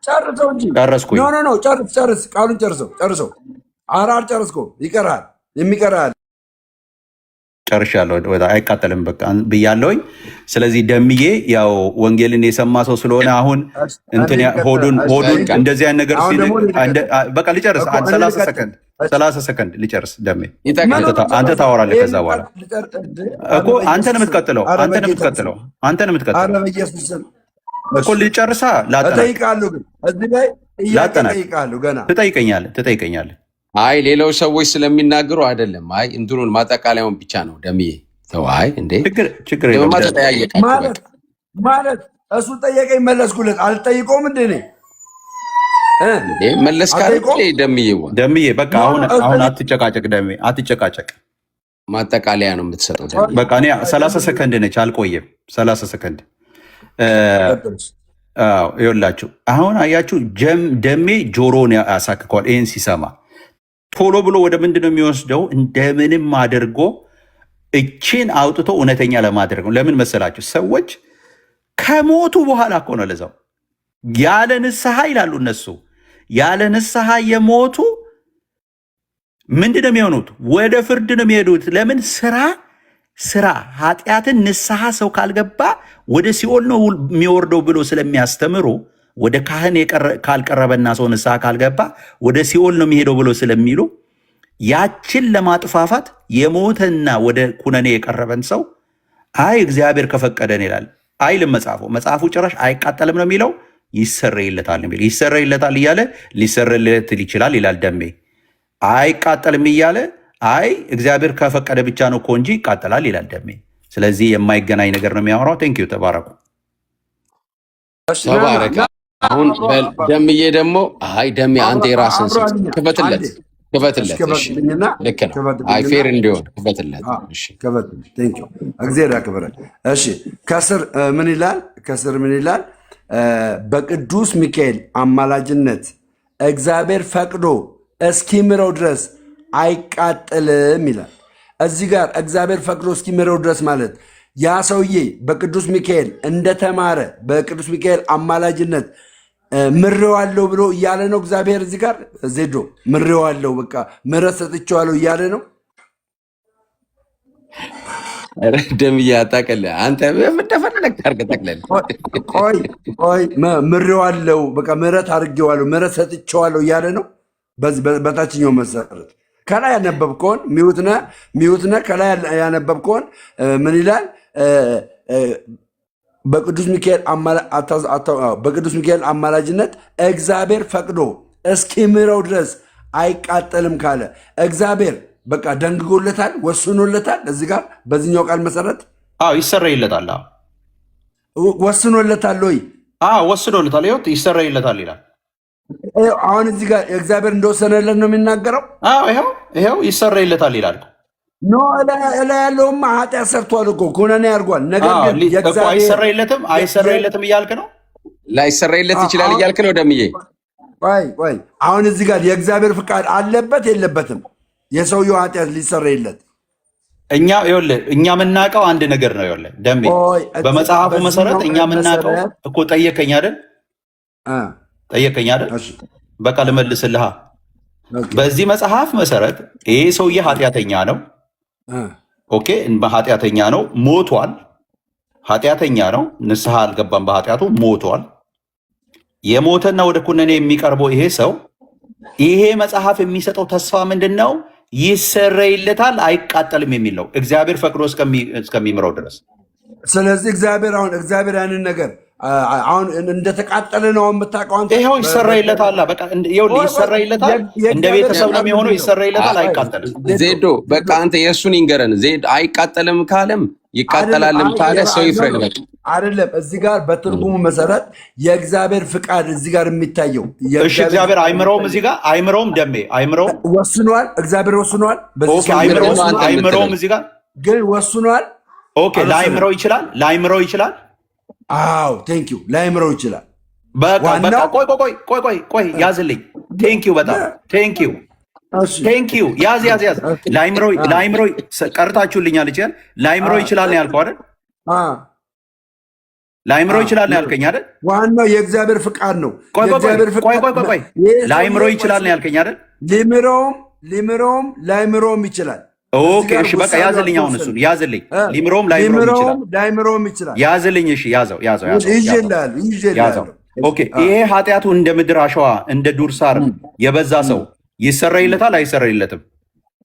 ጨርሰው እንጂ ጨረስኩኝ። ጨርስ፣ ቃሉን ጨርሰው። አልጨረስኩም፣ ይቀርሃል፣ የሚቀርሃል። ጨርሻለሁ። አይቃጠልም በቃ ብያለሁኝ። ስለዚህ ደምዬ ያው ወንጌልን የሰማ ሰው ስለሆነ አሁን እንትን ሆዱን እንደዚህ አይነት ነገር በቃ ልጨርስ። 30 ሰከንድ ልጨርስ። ደሜ አንተ ታወራለህ። ከዛ በኋላ እኮ አንተን የምትቀጥለው እኮ ልጨርሳ። ላጠና ትጠይቀኛለህ። አይ ሌላው ሰዎች ስለሚናገሩ አይደለም። አይ እንትኑን ማጠቃለያውን ብቻ ነው ደምዬ ተው። አይ እንዴ ችግር የለም ማለት እሱ ጠየቀኝ መለስኩለት። አልጠይቀውም እንዴ እኔ መለስ ካለ ደምዬ በቃ አሁን አትጨቃጨቅ፣ ደምዬ አትጨቃጨቅ። ማጠቃለያ ነው የምትሰጠው። በቃ እኔ 30 ሰከንድ ነች፣ አልቆየም። 30 ሰከንድ ይኸውላችሁ። አሁን አያችሁ ደሜ ጆሮን ያሳክከዋል። ይህን ሲሰማ ቶሎ ብሎ ወደ ምንድን ነው የሚወስደው? እንደምንም አድርጎ እችን አውጥቶ እውነተኛ ለማድረግ ነው። ለምን መሰላችሁ? ሰዎች ከሞቱ በኋላ እኮ ነው ለዛው ያለ ንስሐ ይላሉ እነሱ። ያለ ንስሐ የሞቱ ምንድን ነው የሚሆኑት? ወደ ፍርድ ነው የሚሄዱት። ለምን? ስራ ኃጢአትን ንስሐ ሰው ካልገባ ወደ ሲኦል ነው የሚወርደው ብሎ ስለሚያስተምሩ፣ ወደ ካህን ካልቀረበና ሰው ንስሐ ካልገባ ወደ ሲኦል ነው የሚሄደው ብሎ ስለሚሉ ያችን ለማጥፋፋት የሞተና ወደ ኩነኔ የቀረበን ሰው አይ እግዚአብሔር ከፈቀደን ይላል አይልም መጽሐፉ ጭራሽ አይቃጠልም ነው የሚለው። ይሰረይለታል የሚል ይሰረይለታል እያለ ሊሰረይለት ይችላል ይላል ደሜ። አይቃጠልም እያለ አይ እግዚአብሔር ከፈቀደ ብቻ ነው እኮ እንጂ ይቃጠላል ይላል ደሜ። ስለዚህ የማይገናኝ ነገር ነው የሚያወራው። ቴንክ ዩ ተባረኩ። ተባረከ። አሁን ደምዬ ደግሞ አይ ደሜ አንተ የራስን ክፈትለት። እሺ ልክ ነው። አይ ፌር እንዲሆን ክፈትለት። እሺ እግዚአብሔር ያክብረን። እሺ ከስር ምን ይላል? በቅዱስ ሚካኤል አማላጅነት እግዚአብሔር ፈቅዶ እስኪምረው ድረስ አይቃጠልም ይላል። እዚህ ጋር እግዚአብሔር ፈቅዶ እስኪምረው ድረስ ማለት ያ ሰውዬ በቅዱስ ሚካኤል እንደተማረ በቅዱስ ሚካኤል አማላጅነት ምሬዋለሁ ብሎ እያለ ነው እግዚአብሔር። እዚህ ጋር ዜዶ ምሬዋለሁ፣ በቃ ምሕረት ሰጥቼዋለሁ እያለ ነው። ደምዬ አታውቅልህ አንተ እንደፈለግ አድርገህ ጠቅለል። ቆይ ምሬዋለሁ፣ በቃ ምሕረት አድርጌዋለሁ፣ ምሕረት ሰጥቼዋለሁ እያለ ነው። በታችኛው መሰረት ከላይ ያነበብከውን ሚዩትነ ከላይ ያነበብከውን ምን ይላል? በቅዱስ ሚካኤል አማላጅነት እግዚአብሔር ፈቅዶ እስኪምረው ድረስ አይቃጠልም ካለ እግዚአብሔር በቃ ደንግጎለታል፣ ወስኖለታል። እዚህ ጋር በዚህኛው ቃል መሰረት ይሰረይለታል። ወስኖለታል ወይ? ወስኖለታል። ይሰረይለታል ይላል። አሁን እዚህ ጋር እግዚአብሔር እንደወሰነለት ነው የሚናገረው። ይኸው ይሰረይለታል ይላል። ኖ እላ ያለውማ ኃጢአት ሰርቷል እኮ ኩነኔ ያርጓል። ነገር ግን አይሰረይለትም እያልክ ነው። ላይሰረይለት ይችላል እያልክ ነው ደምዬ። ቆይ አሁን እዚህ ጋር የእግዚአብሔር ፍቃድ አለበት የለበትም? የሰውየው ኃጢአት ሊሰረይለት እኛ የምናውቀው አንድ ነገር ነው። ደሜ በመጽሐፉ መሰረት እኛ የምናውቀው እኮ ጠየቀኝ አይደል? በቃ ልመልስልሃ። በዚህ መጽሐፍ መሰረት ይሄ ሰውዬ ኃጢአተኛ ነው። ኦኬ፣ በኃጢአተኛ ነው፣ ሞቷል። ኃጢአተኛ ነው፣ ንስሐ አልገባም፣ በኃጢአቱ ሞቷል። የሞተና ወደ ኩነኔ የሚቀርበው ይሄ ሰው ይሄ መጽሐፍ የሚሰጠው ተስፋ ምንድን ነው? ይሰረይለታል፣ አይቃጠልም የሚል ነው። እግዚአብሔር ፈቅዶ እስከሚምረው ድረስ። ስለዚህ እግዚአብሔር ያንን ነገር አሁን እንደተቃጠለ ነው የምታውቀው አንተ። ይኸው ይሰረይለታል፣ በቃ ይሰረይለታል። እንደ ቤተሰብ ነው የሚሆነው። ይሰረይለታል፣ አይቃጠልም። ዜዶ በቃ አንተ የእሱን ይንገረን። ዜዶ አይቃጠልም ካለም ይቃጠላልም ካለ ሰው ይፍረድ። በቃ አይደለም እዚህ ጋር በትርጉሙ መሰረት የእግዚአብሔር ፍቃድ እዚህ ጋር የሚታየው። እሺ እግዚአብሔር አይምረውም፣ እዚህ ጋር አይምረውም። ደሜ አይምረውም፣ ወስኗል። እግዚአብሔር ወስኗል። አይምረውም፣ እዚህ ጋር ግን ወስኗል። ኦኬ፣ ላይምረው ይችላል። አዎ ቴንኪው፣ ላይምረው ይችላል። በቃ ቆይ ያዝልኝ። ቴንኪው፣ በጣም ቴንኪው። ያዝ ላይምሮ ቀርታችሁልኛል። ይችላል ላይምሮ ይችላል ነው ያልከው አይደል? ላይምሮ ይችላል ነው ያልከኝ አይደል? ዋናው የእግዚአብሔር ፍቃድ ነው። ቆይ ላይምሮ ይችላል ነው ያልከኝ አይደል? ሊምሮም ላይምሮም ይችላል። ኦኬ እሺ፣ በቃ ያዝልኝ። አሁን እሱን ያዝልኝ። ሊምሮም ላይምሮም ይችላል። ያዝልኝ። እሺ ያዘው። ኦኬ፣ ይሄ ኃጢአቱ እንደ ምድር አሸዋ እንደ ዱር ሳር የበዛ ሰው ይሰረይለታል አይሰረይለትም?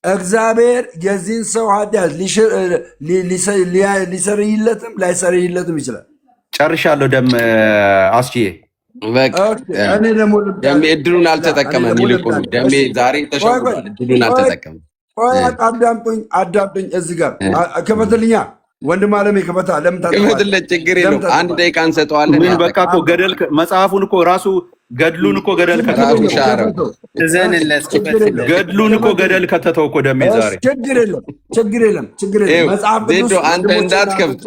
እግዚአብሔር የዚህን ሰው ኃጢአት ሊሰርይለትም ላይሰርይለትም ይችላል። ጨርሻለሁ። ደም አስችዬ በቃ እኔ ደግሞ ደሜ እድሉን አልተጠቀመም። ይልቁኑ ደሜ ዛሬ ተሸውዷል፣ እድሉን አልተጠቀመም። አዳምጡኝ። እዚህ ጋር ክፈትልኛ ወንድም አለሜ ክፈታ። ለምን ክፈትለት፣ ችግር የለውም። አንድ ደቂቃ እንሰጠዋለን። ምን በቃ እኮ ገደል መጽሐፉን እኮ ራሱ ገድሉን እኮ ገደል ከተተው ገድሉን እኮ ገደል ከተተው እኮ ደሜ ዛሬ ችግር የለም። መጽሐፍ ዜዶ አንተ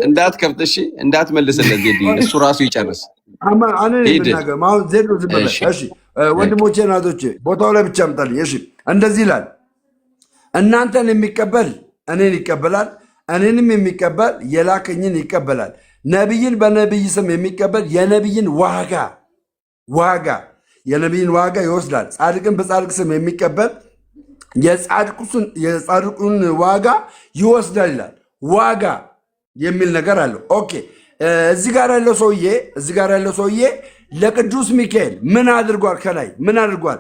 እንዳትከፍት እሺ፣ እንዳትመልስለት ዜዶ እሱ ራሱ ይጨርስ። ዜዶ ዝም በለ እሺ። ወንድሞቼ ናቶቼ ቦታው ላይ ብቻ ምጣልኝ። እሺ እንደዚህ ይላል፣ እናንተን የሚቀበል እኔን ይቀበላል፣ እኔንም የሚቀበል የላከኝን ይቀበላል። ነቢይን በነቢይ ስም የሚቀበል የነቢይን የነቢይን ዋጋ ይወስዳል። ጻድቅን በጻድቅ ስም የሚቀበል የጻድቁን ዋጋ ይወስዳል ይላል። ዋጋ የሚል ነገር አለው። ኦኬ እዚህ ጋር ያለው ሰውዬ ለቅዱስ ሚካኤል ምን አድርጓል? ከላይ ምን አድርጓል?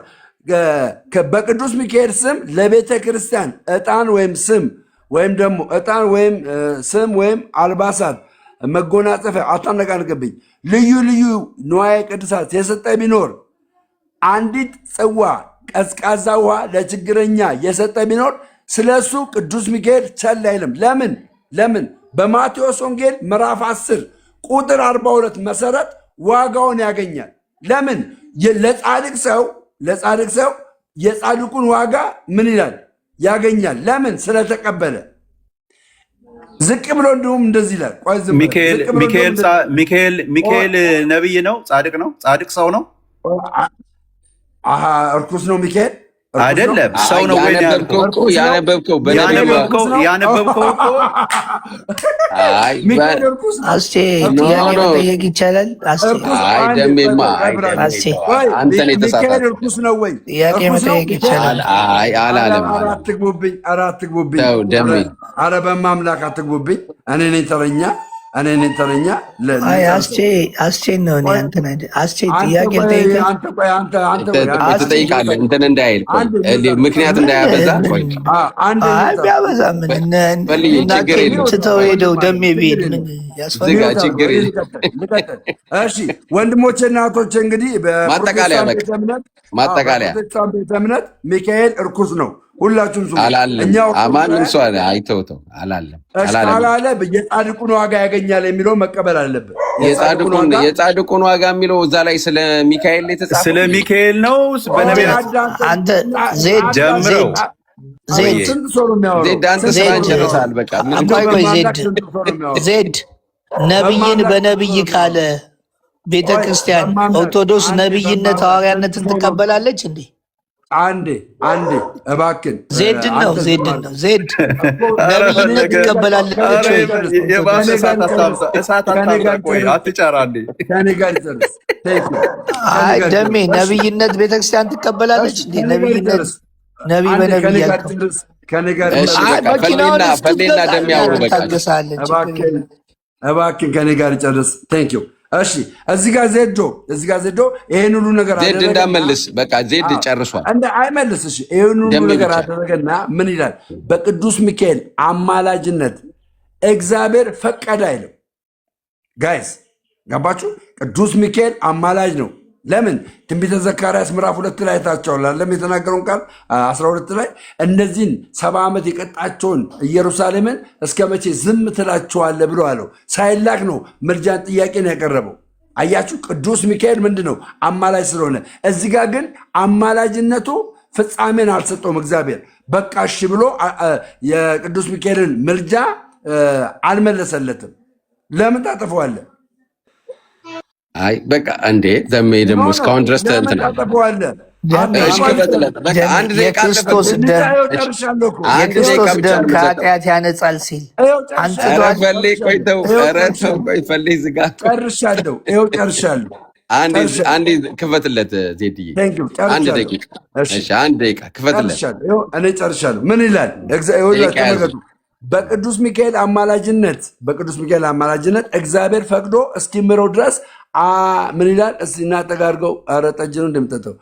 በቅዱስ ሚካኤል ስም ለቤተ ክርስቲያን ዕጣን ወይም ስም ወይም ደግሞ ዕጣን ወይም ስም ወይም አልባሳት መጎናጸፊያ አታነቃንቅብኝ፣ ልዩ ልዩ ንዋየ ቅድሳት የሰጠ ቢኖር አንዲት ጽዋ ቀዝቃዛ ውሃ ለችግረኛ የሰጠ ቢኖር ስለ እሱ ቅዱስ ሚካኤል ቸል አይልም። ለምን? በማቴዎስ ወንጌል ምዕራፍ 10 ቁጥር 42 መሰረት ዋጋውን ያገኛል። ለምን? ለጻድቅ ሰው የጻድቁን ዋጋ ምን ይላል? ያገኛል። ለምን? ስለተቀበለ። ዝቅ ብሎ እንዲሁም እንደዚህ ይላል። ሚካኤል ነቢይ ነው? ጻድቅ ነው? ጻድቅ ሰው ነው? እርኩስ ነው ሚካኤል? አይደለም፣ ሰው ነው ወይ? ያነበብከው እኮ ጥያቄ መጠየቅ ይቻላል? ደሜማ አንተን ሚካኤል እርኩስ ነው ወይ? ጥያቄ መጠየቅ ይቻላል? አላለም። አትግቡብኝ። ኧረ በማምላክ አትግቡብኝ። እኔ ነኝ ተረኛ። አስቼን ነው አስቼ ጥያቄ ትጠይቃለህ። እንትን እንዳይል ምክንያት እንዳያበዛ ቢያበዛ ትተው ሄደው ደሜ ቤድ ምን ያስፈልጋል? ችግር እሺ ወንድሞቼ እና እህቶቼ እንግዲህ ማጠቃለያ ቤተ እምነት ሚካኤል እርኩስ ነው። ሁላችሁም ማንም ሰው አይተውተው አላለም። እስካላለ የጻድቁን ዋጋ ያገኛል የሚለው መቀበል አለብን። የጻድቁን ዋጋ የሚለው እዛ ላይ ስለ ሚካኤል የተጻፈ ስለ ሚካኤል ነው። አንተ ዜድ አንተ ስራን ጨርሰሃል። በቃ ዜድ ነቢይን በነቢይ ካለ ቤተ ክርስቲያን ኦርቶዶክስ ነቢይነት ሐዋርያነትን ትቀበላለች እንዴ? አንዴ እባክን ዜድን ነው ዜድ ነቢይነት ትቀበላለች ወይ? ደሜ ነቢይነት ቤተክርስቲያን ትቀበላለች እንዴ? ነቢይነት ነቢይ በነቢይ ፈሌና ደሜ ያውሩ። በቃ እባክን ከኔ ጋር ጨርስ። ቴንኪው። እሺ እዚህ ጋር ዜዶ ይሄን ሁሉ ነገር ዜድ እንዳመልስ በቃ ዜድ ጨርሷል። አይመልስ። እሺ ይሄን ሁሉ ነገር አደረገና ምን ይላል? በቅዱስ ሚካኤል አማላጅነት እግዚአብሔር ፈቀደ አይልም። ጋይስ ገባችሁ? ቅዱስ ሚካኤል አማላጅ ነው። ለምን? ትንቢተ ዘካርያስ ምዕራፍ 2 ላይ ታቸዋል አለም የተናገረውን ቃል 12 ላይ እነዚህን 70 ዓመት የቀጣቸውን ኢየሩሳሌምን እስከ መቼ ዝም ትላቸዋለህ ብሎ አለው። ሳይላክ ነው ምልጃን ጥያቄን ያቀረበው። አያችሁ፣ ቅዱስ ሚካኤል ምንድን ነው? አማላጅ ስለሆነ። እዚህ ጋር ግን አማላጅነቱ ፍጻሜን አልሰጠውም እግዚአብሔር። በቃ እሺ ብሎ የቅዱስ ሚካኤልን ምልጃ አልመለሰለትም። ለምን ታጠፈዋለህ? አይ በቃ እንዴ ዘሜ ደግሞ እስካሁን ድረስ እንትን የክርስቶስ ደም ከኃጢአት ያነጻል ሲል ጨርሻለሁ። አንዴ ክፈትለት ዜድዬ፣ አንድ ደቂቃ ክፈትለት። እኔ ጨርሻለሁ። ምን ይላል? በቅዱስ ሚካኤል አማላጅነት እግዚአብሔር ፈቅዶ እስኪምረው ድረስ ምን ይላል? እስኪ እናጠጋርገው። ኧረ ጠጅ ነው እንደምጠጣው።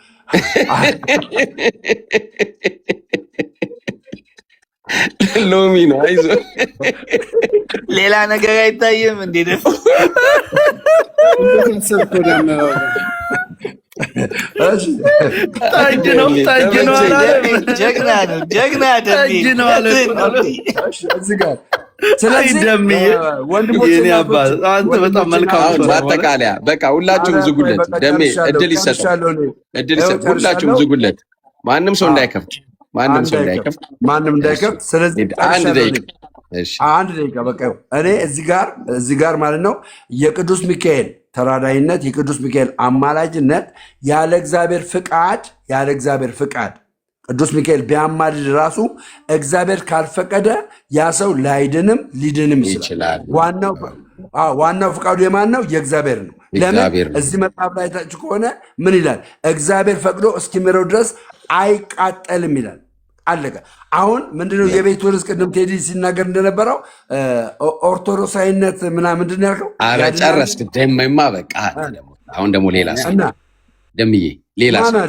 ሎሚ ነው። አይዞህ ሌላ ነገር አይታየም እንዴ? እሺ ጠጅ ነው አላለም። ጀግና ነው ጠጅ ነው አለ። እዚህ ጋር ስለዚህ ደምዬ የኔ አባት አንተ በጣም መልካም ሰው። ማጠቃለያ በቃ ሁላችሁም ዝጉለት። ደሜ እድል ይሰጣል። ሁላችሁም ዝጉለት። ማንም ሰው እንዳይከፍት። ማንም እንዳይከፍት። ስለዚህ አንድ ደቂቃ በቃ እኔ እዚህ ጋር ማለት ነው የቅዱስ ሚካኤል ተራዳይነት፣ የቅዱስ ሚካኤል አማላጅነት ያለ እግዚአብሔር ፍቃድ ቅዱስ ሚካኤል ቢያማልድ ራሱ እግዚአብሔር ካልፈቀደ ያ ሰው ላይድንም ሊድንም ይችላል። ዋናው ፍቃዱ የማን ነው? የእግዚአብሔር ነው። ለምን? እዚህ መጽሐፍ ላይ ታችሁ ከሆነ ምን ይላል? እግዚአብሔር ፈቅዶ እስኪምረው ድረስ አይቃጠልም ይላል። አለቀ። አሁን ምንድነው የቤቱ ርስ ቅድም ቴዲ ሲናገር እንደነበረው ኦርቶዶክሳዊነት ምንድን ያልከው? ኧረ ጨረስክ ደሜማ በቃ። አሁን ደግሞ ሌላ ሰው ደምዬ ሌላ ሰው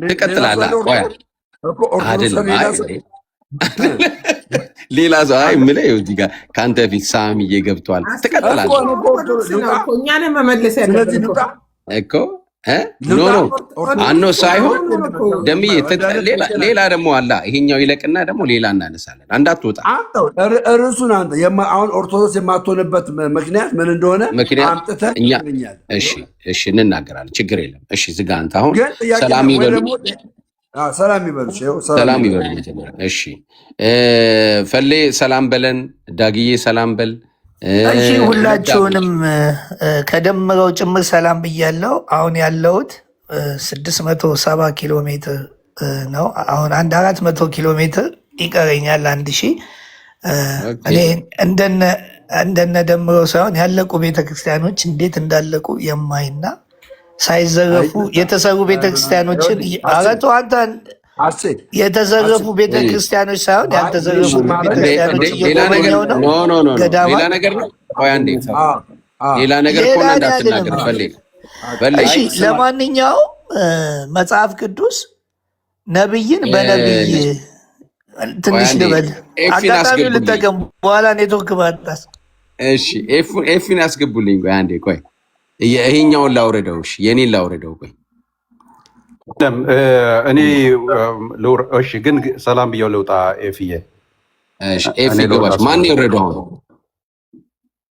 ትቀጥላለህ። ቆያ ሌላ ሰው አይ የምልህ እዚህ ጋር ከአንተ ፊት ሳሚዬ ገብቷል። ትቀጥላለህ እኮ ኖ አኖ ሳይሆን ደምዬ ሌላ ደግሞ አላ ይሄኛው ይለቅና ደግሞ ሌላ እናነሳለን። አንዳትወጣ እርሱን አንተ አሁን ኦርቶዶክስ የማትሆንበት ምክንያት ምን እንደሆነ አምጥተህ እሺ እንናገራለን። ችግር የለም። እሺ ዝጋ አንተ አሁን ሰላም ይበሉ። መጀመሪያ እሺ ፈሌ ሰላም በለን፣ ዳግዬ ሰላም በል። እሺ ሁላችሁንም ከደምረው ጭምር ሰላም ብያለሁ። አሁን ያለሁት 670 ኪሎ ሜትር ነው። አሁን 400 ኪሎ ሜትር ይቀረኛል 1000። እኔ እንደነ ደምረው ሳይሆን ያለቁ ቤተክርስቲያኖች እንዴት እንዳለቁ የማይና ሳይዘረፉ የተሰሩ ቤተክርስቲያኖችን አረቱ አንተን የተዘረፉ ቤተክርስቲያኖች ሳይሆን ያልተዘረፉ ቤተክርስቲያኖች እየጎበኘው ነው። ሌላ ነገር ነው። ሌላ ነገር እኮ እንዳትናገር ፈልግ። እሺ ለማንኛውም መጽሐፍ ቅዱስ ነብይን በነብይ ትንሽ ልበል፣ አጋጣሚ ልጠቀም በኋላ ኔትወርክ ባጣስ። እሺ ኤፊን አስገቡልኝ። ቆይ አንዴ ቆይ ይሄኛውን ላውረደው። እሺ የኔን ላውረደው። ቆይ እኔ እሺ ግን ሰላም ብያው ልውጣ። ኤፍዬ እሺ ኤፊ ገባሽ። ማን ይወረደው?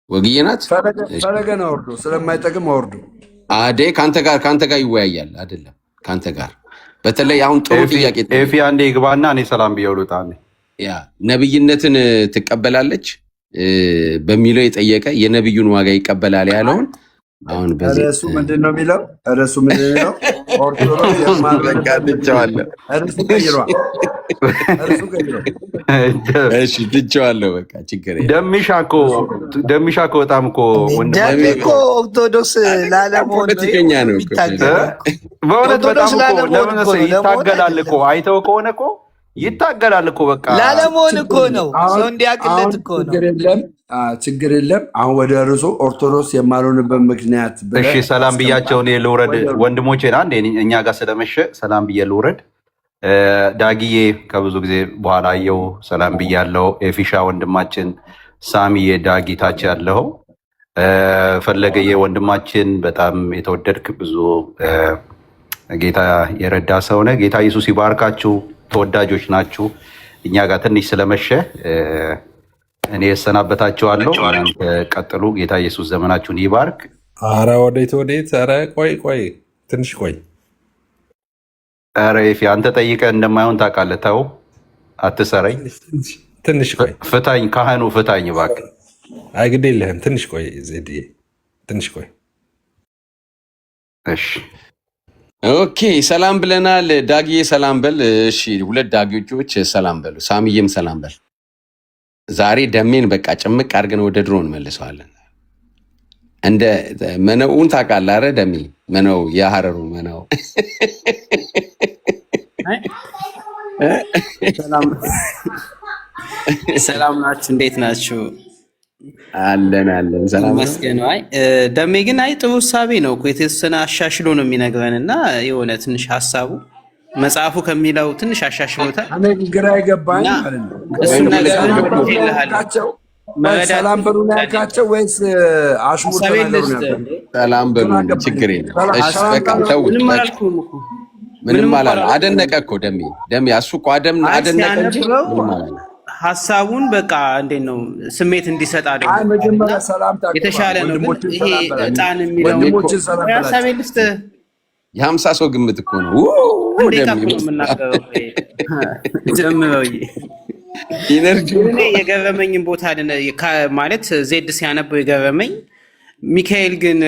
ወግዬ ናት። ፈለገ ነው ወርዶ ስለማይጠቅም ወርዶ አዴ ካንተ ጋር ይወያያል አይደለም? ካንተ ጋር በተለይ አሁን ጥሩ ጥያቄ ኤፊ አንዴ ይግባና እኔ ሰላም ብያው ልውጣ። ያ ነብይነትን ትቀበላለች በሚለው የጠየቀ የነብዩን ዋጋ ይቀበላል ያለውን አሁን በዚህ እሱ ምንድን ነው የሚለው? እሱ ምንድን ነው? ኦርቶዶክስ ትቼዋለሁ። እሺ ትቼዋለሁ። በቃ ችግር የለም። ደሚሻ እኮ በጣም እኮ ኦርቶዶክስ ላለመሆን ፖለቲከኛ ነው። በእውነት በጣም እኮ ይታገላል እኮ አይተው ከሆነ እኮ ይታገላል እኮ በቃ ላለመሆን እኮ ነው። ሰው እንዲያቅለት እኮ ነው። ችግር የለም። አሁን ወደ ርዕሱ ኦርቶዶክስ የማልሆንበት ምክንያት እሺ ሰላም ብያቸው እኔ ልውረድ። ወንድሞቼ አንዴ እኛ ጋር ስለመሸ ሰላም ብዬ ልውረድ። ዳግዬ ከብዙ ጊዜ በኋላ አየው ሰላም ብያለው። ኤፊሻ ወንድማችን፣ ሳሚዬ፣ ዳጊ ታች ያለው ፈለገዬ ወንድማችን፣ በጣም የተወደድክ ብዙ ጌታ የረዳ ሰው ነህ። ጌታ ኢየሱስ ይባርካችሁ። ተወዳጆች ናችሁ። እኛ ጋር ትንሽ ስለመሸ እኔ እሰናበታችኋለሁ። እናንተ ቀጥሉ። ጌታ ኢየሱስ ዘመናችሁን ይባርክ። ኧረ ወዴት? ኧረ ቆይ ትንሽ ቆይ። ኧረ ኤፊ አንተ ጠይቀህ እንደማይሆን ታውቃለህ። ተው አትሰረኝ። ትንሽ ቆይ። ፍታኝ፣ ካህኑ ፍታኝ እባክህ። አይ ግድ የለህም። ትንሽ ቆይ ዜድዬ፣ ትንሽ ቆይ። እሺ ኦኬ ሰላም ብለናል። ዳግዬ ሰላም በል። እሺ ሁለት ዳጊዎች ሰላም በሉ። ሳሚዬም ሰላም በል። ዛሬ ደሜን በቃ ጭምቅ አድርገን ወደ ድሮ እንመልሰዋለን። እንደ መነውን ታውቃለህ? ኧረ ደሜ መነው፣ የሀረሩ መነው። ሰላም ናችሁ? እንዴት ናችሁ? አለን ሰላም መስገን። አይ ደሜ ግን አይ ጥሩ እሳቤ ነው እኮ የተወሰነ አሻሽሎ ነው የሚነግረን እና የሆነ ትንሽ ሀሳቡ መጽሐፉ ከሚለው ትንሽ አሻሽሎታል። ግራ የገባኝ ማለት ነው እሱን ነገር ሰላም በሉ ነው ያልካቸው ወይስ አሽሙር ተናገሩ ነው ያልካቸው? ሰላም በሉ ችግር የለም። እሺ በቃ ተው። ምንም አላለም። አደነቀ እኮ ደሜ እሱ እኮ አደነቀ እንጂ ምንም አላለም። ሀሳቡን በቃ እንዴት ነው ስሜት እንዲሰጥ አደረገ። መጀመሪያ ሰላም ታውቃለህ። የተሻለ ነው። ይሄ ዕጣን የሚለው ሀሳቤን ልስጥህ። የ50 ሰው ግምት እኮ ነው። ጀምረው ኢነርጂ እኔ የገረመኝን ቦታ ማለት ዜድ ሲያነበው የገረመኝ ሚካኤል ግን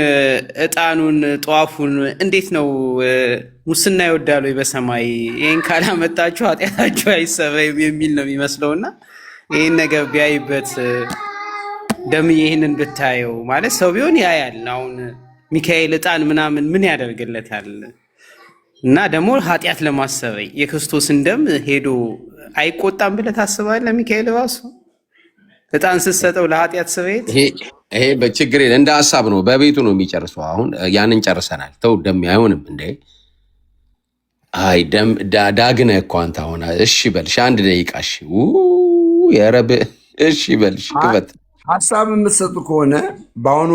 ዕጣኑን ጧፉን እንዴት ነው ሙስና ይወዳሉ በሰማይ ይሄን ካላመጣችሁ ኃጢአታችሁ አይሰረይም የሚል ነው የሚመስለውና ይሄን ነገር ቢያይበት ደምዬ ይሄንን ብታየው ማለት ሰው ቢሆን ያያል። አሁን ሚካኤል ዕጣን ምናምን ምን ያደርግለታል? እና ደግሞ ኃጢአት ለማሰረይ የክርስቶስን ደም ሄዶ አይቆጣም ብለህ ታስባለህ? ሚካኤል ራሱ ዕጣን ስትሰጠው ለኃጢአት ስርየት ይሄ በችግር እንደ ሀሳብ ነው። በቤቱ ነው የሚጨርሰው። አሁን ያንን ጨርሰናል። ተው ደም አይሆንም እንዴ? አይ ዳግነ እኮ አንተ አሁን እሺ በልሽ 1 ደቂቃ እሺ የረብ እሺ በልሽ ክበት ሀሳብ የምትሰጡ ከሆነ በአሁኑ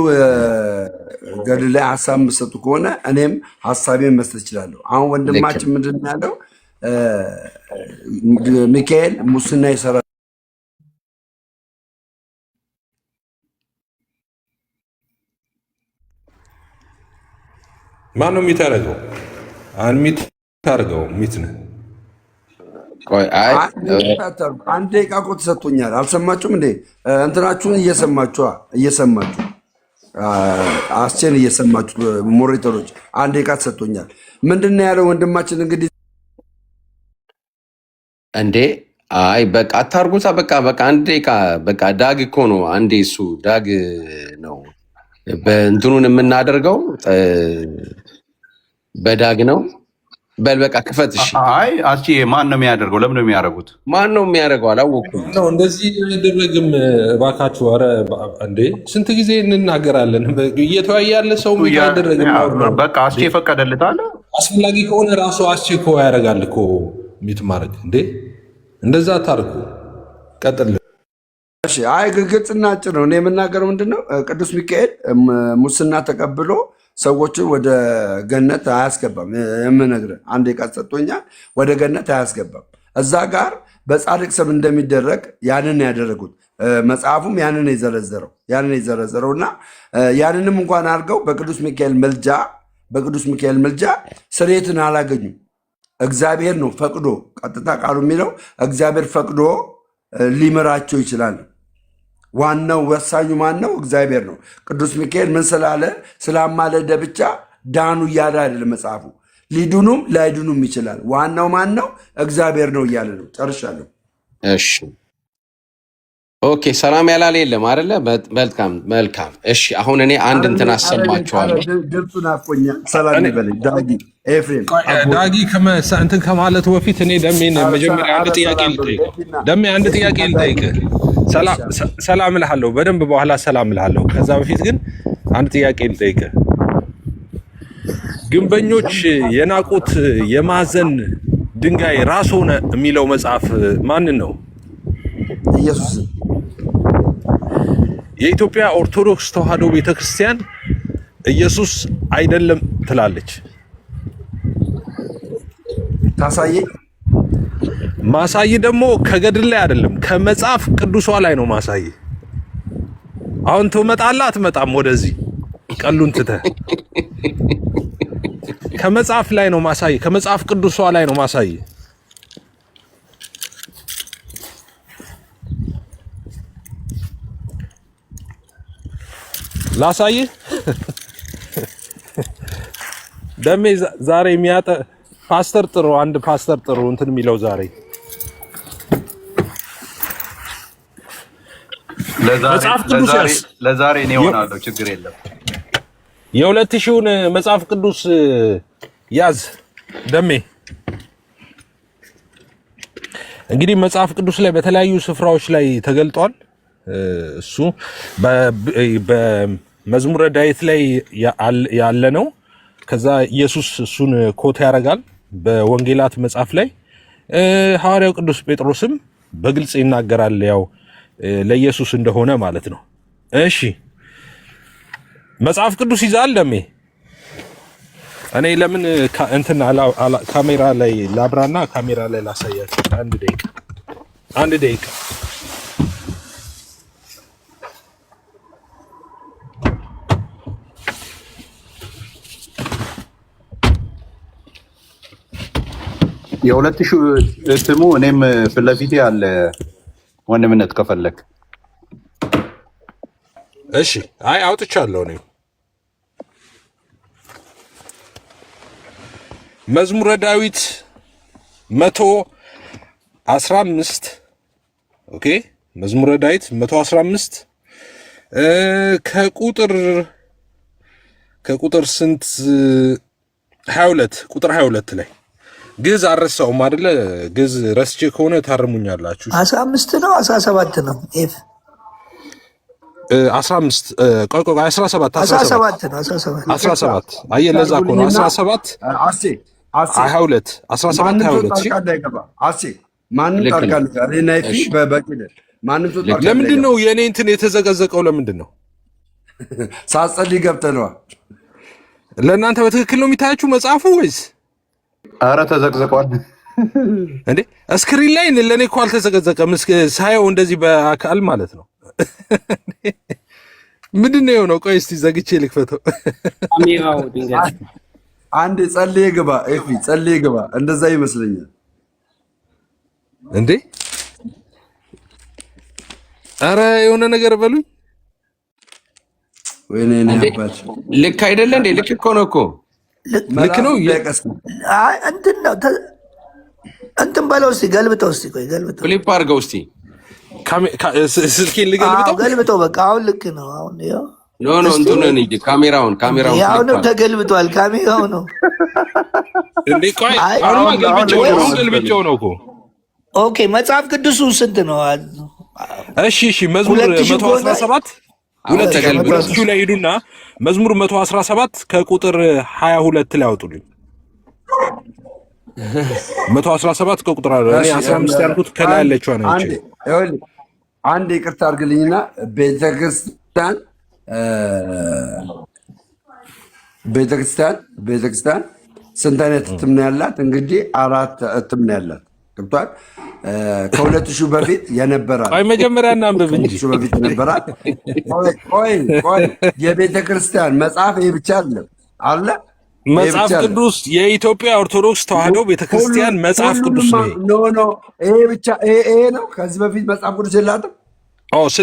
ገድል ላይ ሀሳብ የምትሰጡ ከሆነ እኔም ሀሳቤን መስጠት እችላለሁ። አሁን ወንድማችን ምንድን ነው ያለው? ሚካኤል ሙስና ይሰራል። ማን ነው የሚታረገው? ሚት ታርገው ሚት ነው። አንድ ደቂቃ እኮ ተሰጥቶኛል። አልሰማችሁም እንዴ? እንትናችሁን እየሰማችሁ አስቼን እየሰማችሁ ሞሬተሮች፣ 1 ደቂቃ ተሰጥቶኛል። ምንድን ነው ያለው ወንድማችን? እንግዲህ እንዴ አይ በቃ አታርጉታ። በቃ 1 ደቂቃ በቃ ዳግ እኮ ነው። አንዴ እሱ ዳግ ነው በእንትኑን የምናደርገው በዳግ ነው። በል በቃ ክፈት። እሺ አይ አስቺ ማን ነው የሚያደርገው? ለምን ነው የሚያደርጉት? ማን ነው የሚያደርገው? አላወኩም ነው እንደዚህ አይደረግም። እባካችሁ ኧረ እንዴ ስንት ጊዜ እንናገራለን። እየተወያየ ያለ ሰው አይደረግም። በቃ አስቺ ፈቀደልታል። አስፈላጊ ከሆነ ራሱ አስቺ እኮ ያደርጋል እኮ ሚት ማድረግ እንዴ እንደዛ ታርኩ። ቀጥል። እሺ አይ ግልጽና አጭር ነው። እኔ የምናገረው ምንድነው ቅዱስ ሚካኤል ሙስና ተቀብሎ ሰዎችን ወደ ገነት አያስገባም። የምነግርህ 1 ደቂቃ ሰጥቶኛል። ወደ ገነት አያስገባም። እዛ ጋር በጻድቅ ስም እንደሚደረግ ያንን ያደረጉት መጽሐፉም ያንን የዘረዘረው እና ያንንም እንኳን አድርገው በቅዱስ ሚካኤል ምልጃ ስርየትን አላገኙም። እግዚአብሔር ነው ፈቅዶ፣ ቀጥታ ቃሉ የሚለው እግዚአብሔር ፈቅዶ ሊምራቸው ይችላል። ዋናው ወሳኙ ማን ነው? እግዚአብሔር ነው። ቅዱስ ሚካኤል ምን ስላለ ስላማለደ ብቻ ዳኑ እያለ አይደለም መጽሐፉ። ሊድኑም ላይድኑም ይችላል። ዋናው ማን ነው? እግዚአብሔር ነው እያለ ነው። ጨርሻለሁ። እሺ ኦኬ። ሰላም ያላለ የለም አይደለ? መልካም። እሺ አሁን እኔ አንድ እንትን አሰማችኋለሁ። ድምፁን አፎኛል። ሰላም ይበለኝ ዳጊ ኤፍሬም። ዳጊ እንትን ከማለቱ በፊት እኔ ደሜን መጀመሪያ አንድ ጥያቄ ልጠይቅ። ሰላም እልሃለሁ በደንብ በኋላ ሰላም እልሃለሁ። ከዛ በፊት ግን አንድ ጥያቄ ልጠይቅ። ግንበኞች የናቁት የማዕዘን ድንጋይ ራስ ሆነ የሚለው መጽሐፍ ማንን ነው? ኢየሱስ። የኢትዮጵያ ኦርቶዶክስ ተዋሕዶ ቤተክርስቲያን ኢየሱስ አይደለም ትላለች። ታሳየ። ማሳይ ደግሞ ከገድል ላይ አይደለም ከመጽሐፍ ቅዱሷ ላይ ነው ማሳይ። አሁን ትመጣለህ አትመጣም? ወደዚህ ቀሉን ትተህ ከመጽሐፍ ላይ ነው ማሳይ፣ ከመጽሐፍ ቅዱሷ ላይ ነው ማሳይ። ላሳይ ደሜ ዛሬ የሚያጠ ፓስተር ጥሩ፣ አንድ ፓስተር ጥሩ እንትን የሚለው ዛሬ ለዛሬ እኔ እሆናለሁ። ችግር የለም። የ2000ውን መጽሐፍ ቅዱስ ያዝ ደሜ። እንግዲህ መጽሐፍ ቅዱስ ላይ በተለያዩ ስፍራዎች ላይ ተገልጧል። እሱ በመዝሙረ ዳዊት ላይ ያለ ነው። ከዛ ኢየሱስ እሱን ኮት ያደርጋል በወንጌላት መጽሐፍ ላይ። ሐዋርያው ቅዱስ ጴጥሮስም በግልጽ ይናገራል። ያው ለኢየሱስ እንደሆነ ማለት ነው። እሺ መጽሐፍ ቅዱስ ይዛል ደሜ? እኔ ለምን እንትን ካሜራ ላይ ላብራና ካሜራ ላይ ላሳያችሁ። አንድ ደቂቃ የ2000 እትሙ እኔም ፊት ለፊቴ አለ ወንድምነት ከፈለክ። እሺ አይ አውጥቻለሁ እኔ መዝሙረ ዳዊት 115 ኦኬ መዝሙረ ዳዊት 115 ከቁጥር ስንት 22 ቁጥር 22 ላይ ግዕዝ አልረሳውም አይደለ? ግዕዝ ረስቼ ከሆነ ታርሙኛላችሁ። 15 ነው 17 ነው ኤፍ 15 ቆይ 17 አየህ ለዛ እኮ ነው 17 22 17 22 ለምንድን ነው የኔ እንትን የተዘቀዘቀው? ለምንድን ነው ሳጸልይ ገብተህ ነዋ። ለእናንተ በትክክል ነው የሚታያችሁ መጽሐፉ ወይስ? አረ ተዘቅዝቋል እንዴ ስክሪን ላይ ለእኔ እኮ አልተዘቀዘቀም። ሳየው እንደዚህ በአካል ማለት ነው። ምንድን ነው የሆነው? ቆይ እስቲ ዘግቼ ልክፈተው። አንድ ጸልዬ ግባ ኤፊ ጸልዬ ግባ። እንደዛ ይመስለኛል እንዴ። አረ የሆነ ነገር በሉኝ። ወይኔ ነበር ልክ አይደለ እንዴ? ልክ እኮ ነው እኮ ልክ ነው። አይ እንትን ነው እንትን በለው እስቲ ገልብጠው። እስቲ ቆይ ገልብጠው፣ ፍሊፕ አድርገው እስቲ ስልኬን ልገልብጠው። ገልብጠው በቃ አሁን ልክ ነው። አሁን ያው ኖ እንትኑን እንጂ ካሜራውን ያው ነው ተገልብጧል። ካሜራው ነው እንዴ? ቆይ አሁን ገልብጬው ነው እኮ። ኦኬ መጽሐፍ ቅዱሱ ስንት ነው? እሺ መዝሙር 117 ሁለት ተገልብጣችሁ ላይ ሄዱና መዝሙር 117 ከቁጥር 22 ላይ አውጡልኝ። 117 ከቁጥር እኔ 15 ያልኩት ከላይ ያለችው ነው እንጂ አንድ ይቅርታ አድርግልኝና ቤተክርስቲያን ስንት አይነት እትም ነው ያላት? እንግዲህ 4 እትም ነው ያላት። ገብቷል? ከ2000 በፊት የነበራት መጀመሪያ እናንብብ እንጂ በፊት የነበራት ቆይ የቤተክርስቲያን መጽሐፍ ይሄ ብቻ አለ መጽሐፍ ቅዱስ የኢትዮጵያ ኦርቶዶክስ ተዋሕዶ ቤተክርስቲያን መጽሐፍ ቅዱስ ነው። ኖ ይሄ ብቻ ይሄ ነው። ከዚህ በፊት መጽሐፍ ቅዱስ የላትም።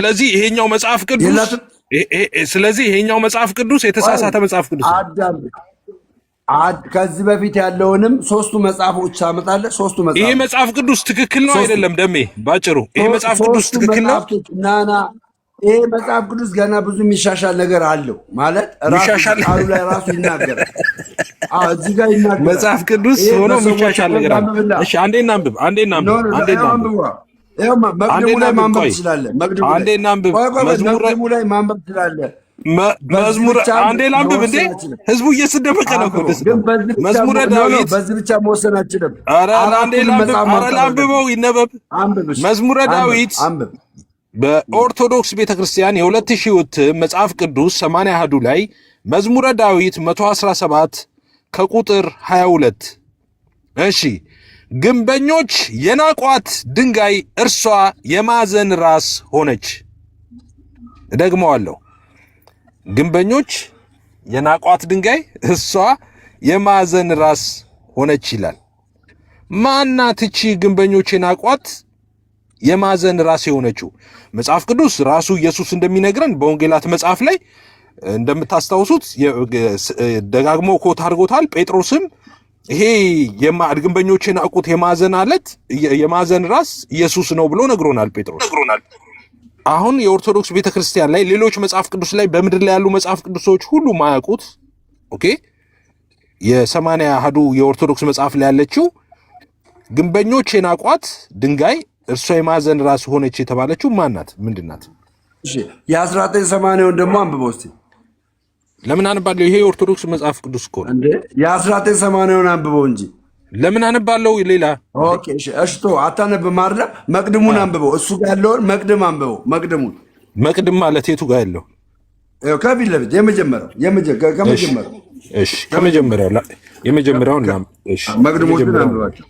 ስለዚህ ይሄኛው መጽሐፍ ቅዱስ የተሳሳተ መጽሐፍ ቅዱስ ከዚህ በፊት ያለውንም 3ቱ መጽሐፎች ታመጣለህ። 3ቱ መጽሐፍ ይሄ መጽሐፍ ቅዱስ ትክክል ነው አይደለም? ደሜ ባጭሩ ይሄ መጽሐፍ ቅዱስ ትክክል ነው። ይሄ መጽሐፍ ቅዱስ ገና ብዙ የሚሻሻል ነገር አለው ማለት ቃሉ ላይ ራሱ ይናገራል። እዚህ ጋር ይናገራል መጽሐፍ ቅዱስ ሆኖ የሚሻሻል ነገር አለ። እሺ አንዴ እናንብብ። መቅደሙ ላይ ማንበብ ትችላለህ። መዝሙር አንዴ ላንብብ እንዴ? ህዝቡ እየተደበቀ ነው እኮ። መዝሙረ ዳዊት በዚህ ብቻ መወሰን አችልም። ኧረ አንዴ ላንብበው ይነበብ። መዝሙረ ዳዊት በኦርቶዶክስ ቤተክርስቲያን የ2000 እትም መጽሐፍ ቅዱስ 80 አሐዱ ላይ መዝሙረ ዳዊት 117 ከቁጥር 22 እሺ ግንበኞች የናቋት ድንጋይ እርሷ የማዕዘን ራስ ሆነች። እደግመዋለሁ። ግንበኞች የናቋት ድንጋይ እሷ የማዕዘን ራስ ሆነች ይላል። ማናት እቺ ግንበኞች የናቋት የማዕዘን ራስ የሆነችው? መጽሐፍ ቅዱስ ራሱ ኢየሱስ እንደሚነግረን በወንጌላት መጽሐፍ ላይ እንደምታስታውሱት ደጋግሞ ኮት አድርጎታል። ጴጥሮስም ይሄ ግንበኞች የናቁት የማዕዘን አለት የማዕዘን ራስ ኢየሱስ ነው ብሎ ነግሮናል ጴጥሮስ። አሁን የኦርቶዶክስ ቤተክርስቲያን ላይ ሌሎች መጽሐፍ ቅዱስ ላይ በምድር ላይ ያሉ መጽሐፍ ቅዱሶች ሁሉ ማያውቁት ኦኬ የ80 አሐዱ የኦርቶዶክስ መጽሐፍ ላይ ያለችው ግንበኞች የናቋት ድንጋይ እርሷ የማዕዘን ራስ ሆነች የተባለችው ማናት? ምንድናት? እሺ የ1980ውን ደግሞ አንብበው እስቲ። ለምን አንባለሁ? ይሄ የኦርቶዶክስ መጽሐፍ ቅዱስ እኮ ነው እንዴ። የ1980ውን አንብበው እንጂ ለምን አነባለው? ሌላ ኦኬ እሺ አታነብም አይደለም? መቅድሙን አንብበው። እሱ ጋር ያለውን መቅድም አንብበው። መቅድሙን መቅድም ማለት የቱ ጋር ያለው? ከፊት ለፊት ከመጀመሪያው። እሺ የመጀመሪያውን እሺ መቅድሞቹን አንብባቸው።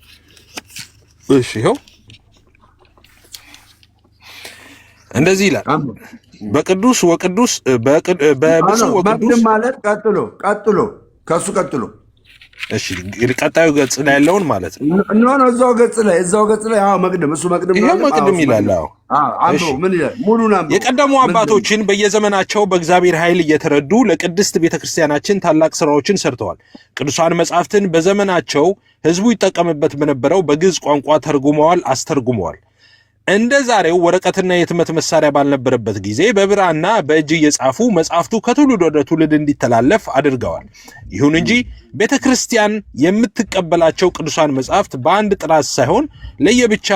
እሺ ይኸው እንደዚህ ይላል። በቅዱስ ወቅዱስ በብፁዕ ወቅዱስ ማለት ቀጥሎ ከሱ ቀጥሎ እሺ ቀጣዩ ገጽ ላይ ያለውን ማለት ነው። እዛው ገጽ ላይ አዎ መቅድም ይሄው መቅድም ይላል። አዎ ምን ይላል? ሙሉን አንብበው። የቀደሙ አባቶችን በየዘመናቸው በእግዚአብሔር ኃይል እየተረዱ ለቅድስት ቤተክርስቲያናችን ታላቅ ስራዎችን ሰርተዋል። ቅዱሳን መጻሕፍትን በዘመናቸው ህዝቡ ይጠቀምበት በነበረው በግዕዝ ቋንቋ ተርጉመዋል፣ አስተርጉመዋል። እንደ ዛሬው ወረቀትና የህትመት መሳሪያ ባልነበረበት ጊዜ በብራና በእጅ እየጻፉ መጻሕፍቱ ከትውልድ ወደ ትውልድ እንዲተላለፍ አድርገዋል። ይሁን እንጂ ቤተክርስቲያን የምትቀበላቸው ቅዱሳን መጻሕፍት በአንድ ጥራት ሳይሆን ለየብቻ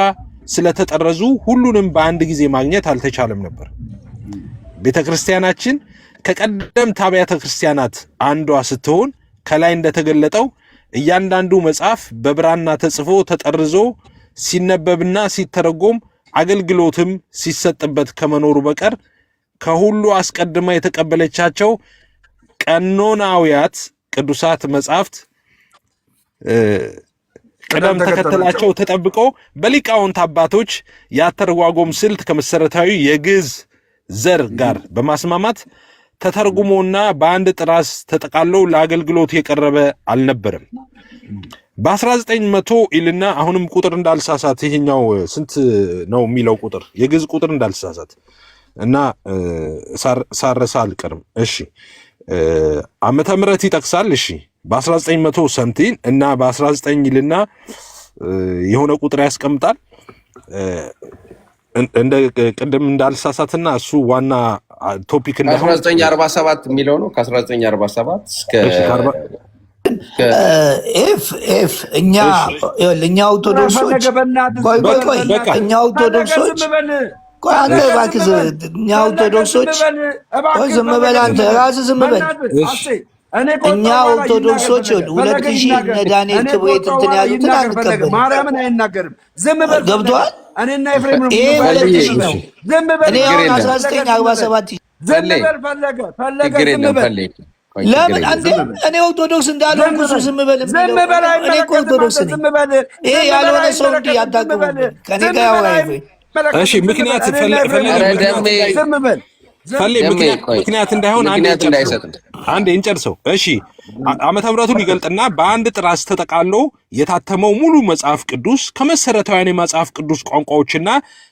ስለተጠረዙ ሁሉንም በአንድ ጊዜ ማግኘት አልተቻለም ነበር። ቤተክርስቲያናችን ከቀደምት አብያተ ክርስቲያናት አንዷ ስትሆን ከላይ እንደተገለጠው እያንዳንዱ መጽሐፍ በብራና ተጽፎ ተጠርዞ ሲነበብና ሲተረጎም አገልግሎትም ሲሰጥበት ከመኖሩ በቀር ከሁሉ አስቀድማ የተቀበለቻቸው ቀኖናዊያት ቅዱሳት መጻሕፍት ቅደም ተከተላቸው ተጠብቆ በሊቃውንት አባቶች የአተረጓጎም ስልት ከመሰረታዊ የግዕዝ ዘር ጋር በማስማማት ተተርጉሞና በአንድ ጥራዝ ተጠቃሎ ለአገልግሎት የቀረበ አልነበረም። በ1900 ይልና አሁንም ቁጥር እንዳልሳሳት ይሄኛው ስንት ነው የሚለው ቁጥር የግዕዝ ቁጥር እንዳልሳሳት እና ሳረሳ አልቀርም። እሺ ዓመተ ምህረት ይጠቅሳል። እሺ በ1900 ሰምቲን እና በ19 ይልና የሆነ ቁጥር ያስቀምጣል። እንደ ቅድም እንዳልሳሳትና እሱ ዋና ቶፒክ እንዳሆነ 1947 የሚለው ነው። ከ1947 እስከ እኛ ኦርቶዶክሶች እኛ ኦርቶዶክሶች አንተ እባክህ እኛ ኦርቶዶክሶች ዝም በል አንተ ራስህ ዝም በል። እኛ ኦርቶዶክሶች 2000 እነ ዳንኤል ክብሬት እንትን ያሉትን አንቀበልም። ማርያምን አይናገርም። ዝም በል ገብቶሃል? እኔና ኤፍሬም ነው። ይሄ 2000 ነው። እኔ አሁን 1947 ዝም በል ፈለገ ዝም በል። ለምን አንተ እኔ ኦርቶዶክስ እንዳልሆንኩ እሱ ዝም በል የሚለው? እኔ እኮ ኦርቶዶክስ ነኝ። ይሄ ያልሆነ ሰው እንዲህ ያታቅሙ ከኔ ጋር ያወራ ኤፍሬም። እሺ ምክንያት ምክንያት እንዳይሆን አንዴ እንጨርሰው። እሺ ዓመተ ምሕረቱን ይገልጥና በአንድ ጥራዝ ተጠቃሎ የታተመው ሙሉ መጽሐፍ ቅዱስ ከመሰረታዊያን የመጽሐፍ ቅዱስ ቋንቋዎችና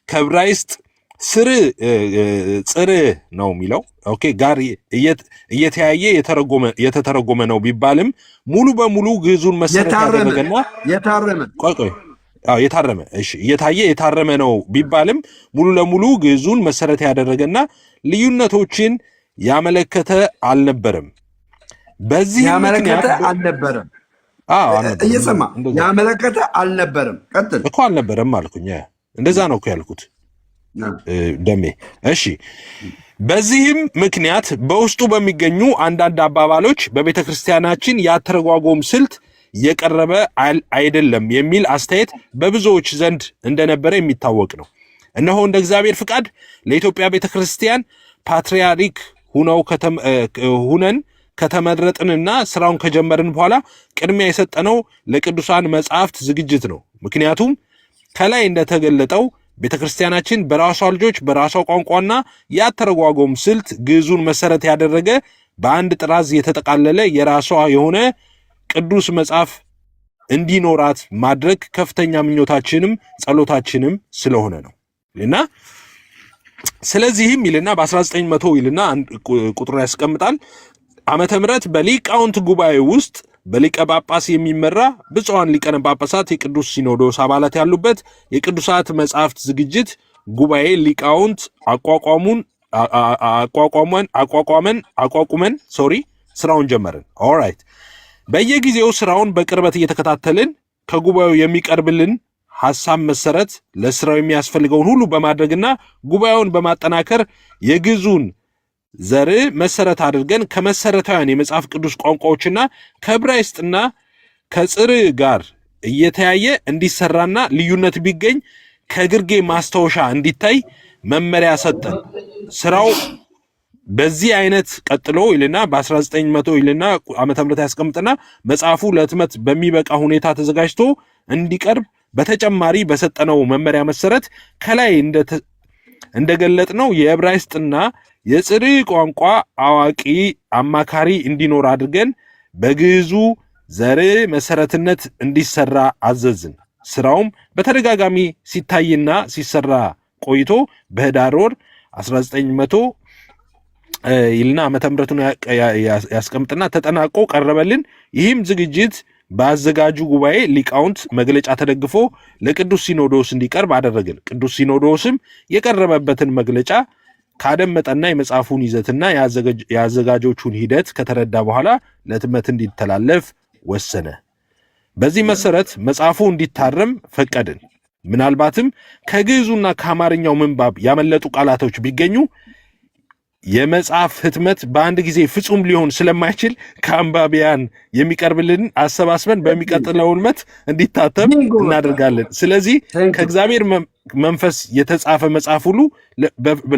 ከዕብራይስጥ ጽር ነው የሚለው ኦኬ ጋር እየተያየ የተተረጎመ ነው ቢባልም ሙሉ በሙሉ ግዕዙን መሰረት ያደረገና የታረመ እሺ እየታየ የታረመ ነው ቢባልም ሙሉ ለሙሉ ግዕዙን መሰረት ያደረገና ልዩነቶችን ያመለከተ አልነበረም። በዚህ ያመለከተ አልነበረም። እየሰማ ያመለከተ አልነበረም። ቀጥል እኮ አልነበረም አልኩኝ። እንደዛ ነው እኮ ያልኩት ደሜ። እሺ በዚህም ምክንያት በውስጡ በሚገኙ አንዳንድ አባባሎች በቤተ ክርስቲያናችን የአተረጓጎም ስልት የቀረበ አይደለም የሚል አስተያየት በብዙዎች ዘንድ እንደነበረ የሚታወቅ ነው። እነሆ እንደ እግዚአብሔር ፍቃድ ለኢትዮጵያ ቤተ ክርስቲያን ፓትርያርክ ሁነን ከተመረጥንና ስራውን ከጀመርን በኋላ ቅድሚያ የሰጠነው ለቅዱሳን መጻሕፍት ዝግጅት ነው። ምክንያቱም ከላይ እንደተገለጠው ቤተ ክርስቲያናችን በራሷ ልጆች በራሷ ቋንቋና የአተረጓጎም ስልት ግዕዙን መሰረት ያደረገ በአንድ ጥራዝ የተጠቃለለ የራሷ የሆነ ቅዱስ መጽሐፍ እንዲኖራት ማድረግ ከፍተኛ ምኞታችንም ጸሎታችንም ስለሆነ ነው እና ስለዚህም ይልና በ1900 ይልና ቁጥሩን ያስቀምጣል። ዓመተ ምህረት በሊቃውንት ጉባኤ ውስጥ በሊቀ ጳጳስ የሚመራ ብፁዓን ሊቃነ ጳጳሳት የቅዱስ ሲኖዶስ አባላት ያሉበት የቅዱሳት መጻሕፍት ዝግጅት ጉባኤ ሊቃውንት አቋቁመን ስራውን ጀመርን። ኦልራይት በየጊዜው ስራውን በቅርበት እየተከታተልን ከጉባኤው የሚቀርብልን ሐሳብ መሰረት ለስራው የሚያስፈልገውን ሁሉ በማድረግና ጉባኤውን በማጠናከር የግዕዙን ዘር መሰረት አድርገን ከመሰረታውያን የመጽሐፍ ቅዱስ ቋንቋዎችና ከዕብራይስጥና ከጽር ጋር እየተያየ እንዲሰራና ልዩነት ቢገኝ ከግርጌ ማስታወሻ እንዲታይ መመሪያ ሰጠን። ስራው በዚህ አይነት ቀጥሎ ይልና በ1900 ይልና ዓመተ ምህረት ያስቀምጥና መጽሐፉ ለህትመት በሚበቃ ሁኔታ ተዘጋጅቶ እንዲቀርብ በተጨማሪ በሰጠነው መመሪያ መሰረት ከላይ እንደገለጥነው የዕብራይስጥና የጽሪ ቋንቋ አዋቂ አማካሪ እንዲኖር አድርገን በግዕዙ ዘር መሰረትነት እንዲሰራ አዘዝን። ስራውም በተደጋጋሚ ሲታይና ሲሰራ ቆይቶ በህዳር ወር 1900 ይልና ዓመተ ምህረቱን ያስቀምጥና ተጠናቆ ቀረበልን። ይህም ዝግጅት በአዘጋጁ ጉባኤ ሊቃውንት መግለጫ ተደግፎ ለቅዱስ ሲኖዶስ እንዲቀርብ አደረግን። ቅዱስ ሲኖዶስም የቀረበበትን መግለጫ ካደመጠና የመጽሐፉን ይዘትና የአዘጋጆቹን ሂደት ከተረዳ በኋላ ለህትመት እንዲተላለፍ ወሰነ። በዚህ መሰረት መጽሐፉ እንዲታረም ፈቀድን። ምናልባትም ከግዕዙና ከአማርኛው ምንባብ ያመለጡ ቃላቶች ቢገኙ የመጽሐፍ ህትመት በአንድ ጊዜ ፍጹም ሊሆን ስለማይችል ከአንባቢያን የሚቀርብልን አሰባስበን በሚቀጥለው ህትመት እንዲታተም እናደርጋለን። ስለዚህ ከእግዚአብሔር መንፈስ የተጻፈ መጽሐፍ ሁሉ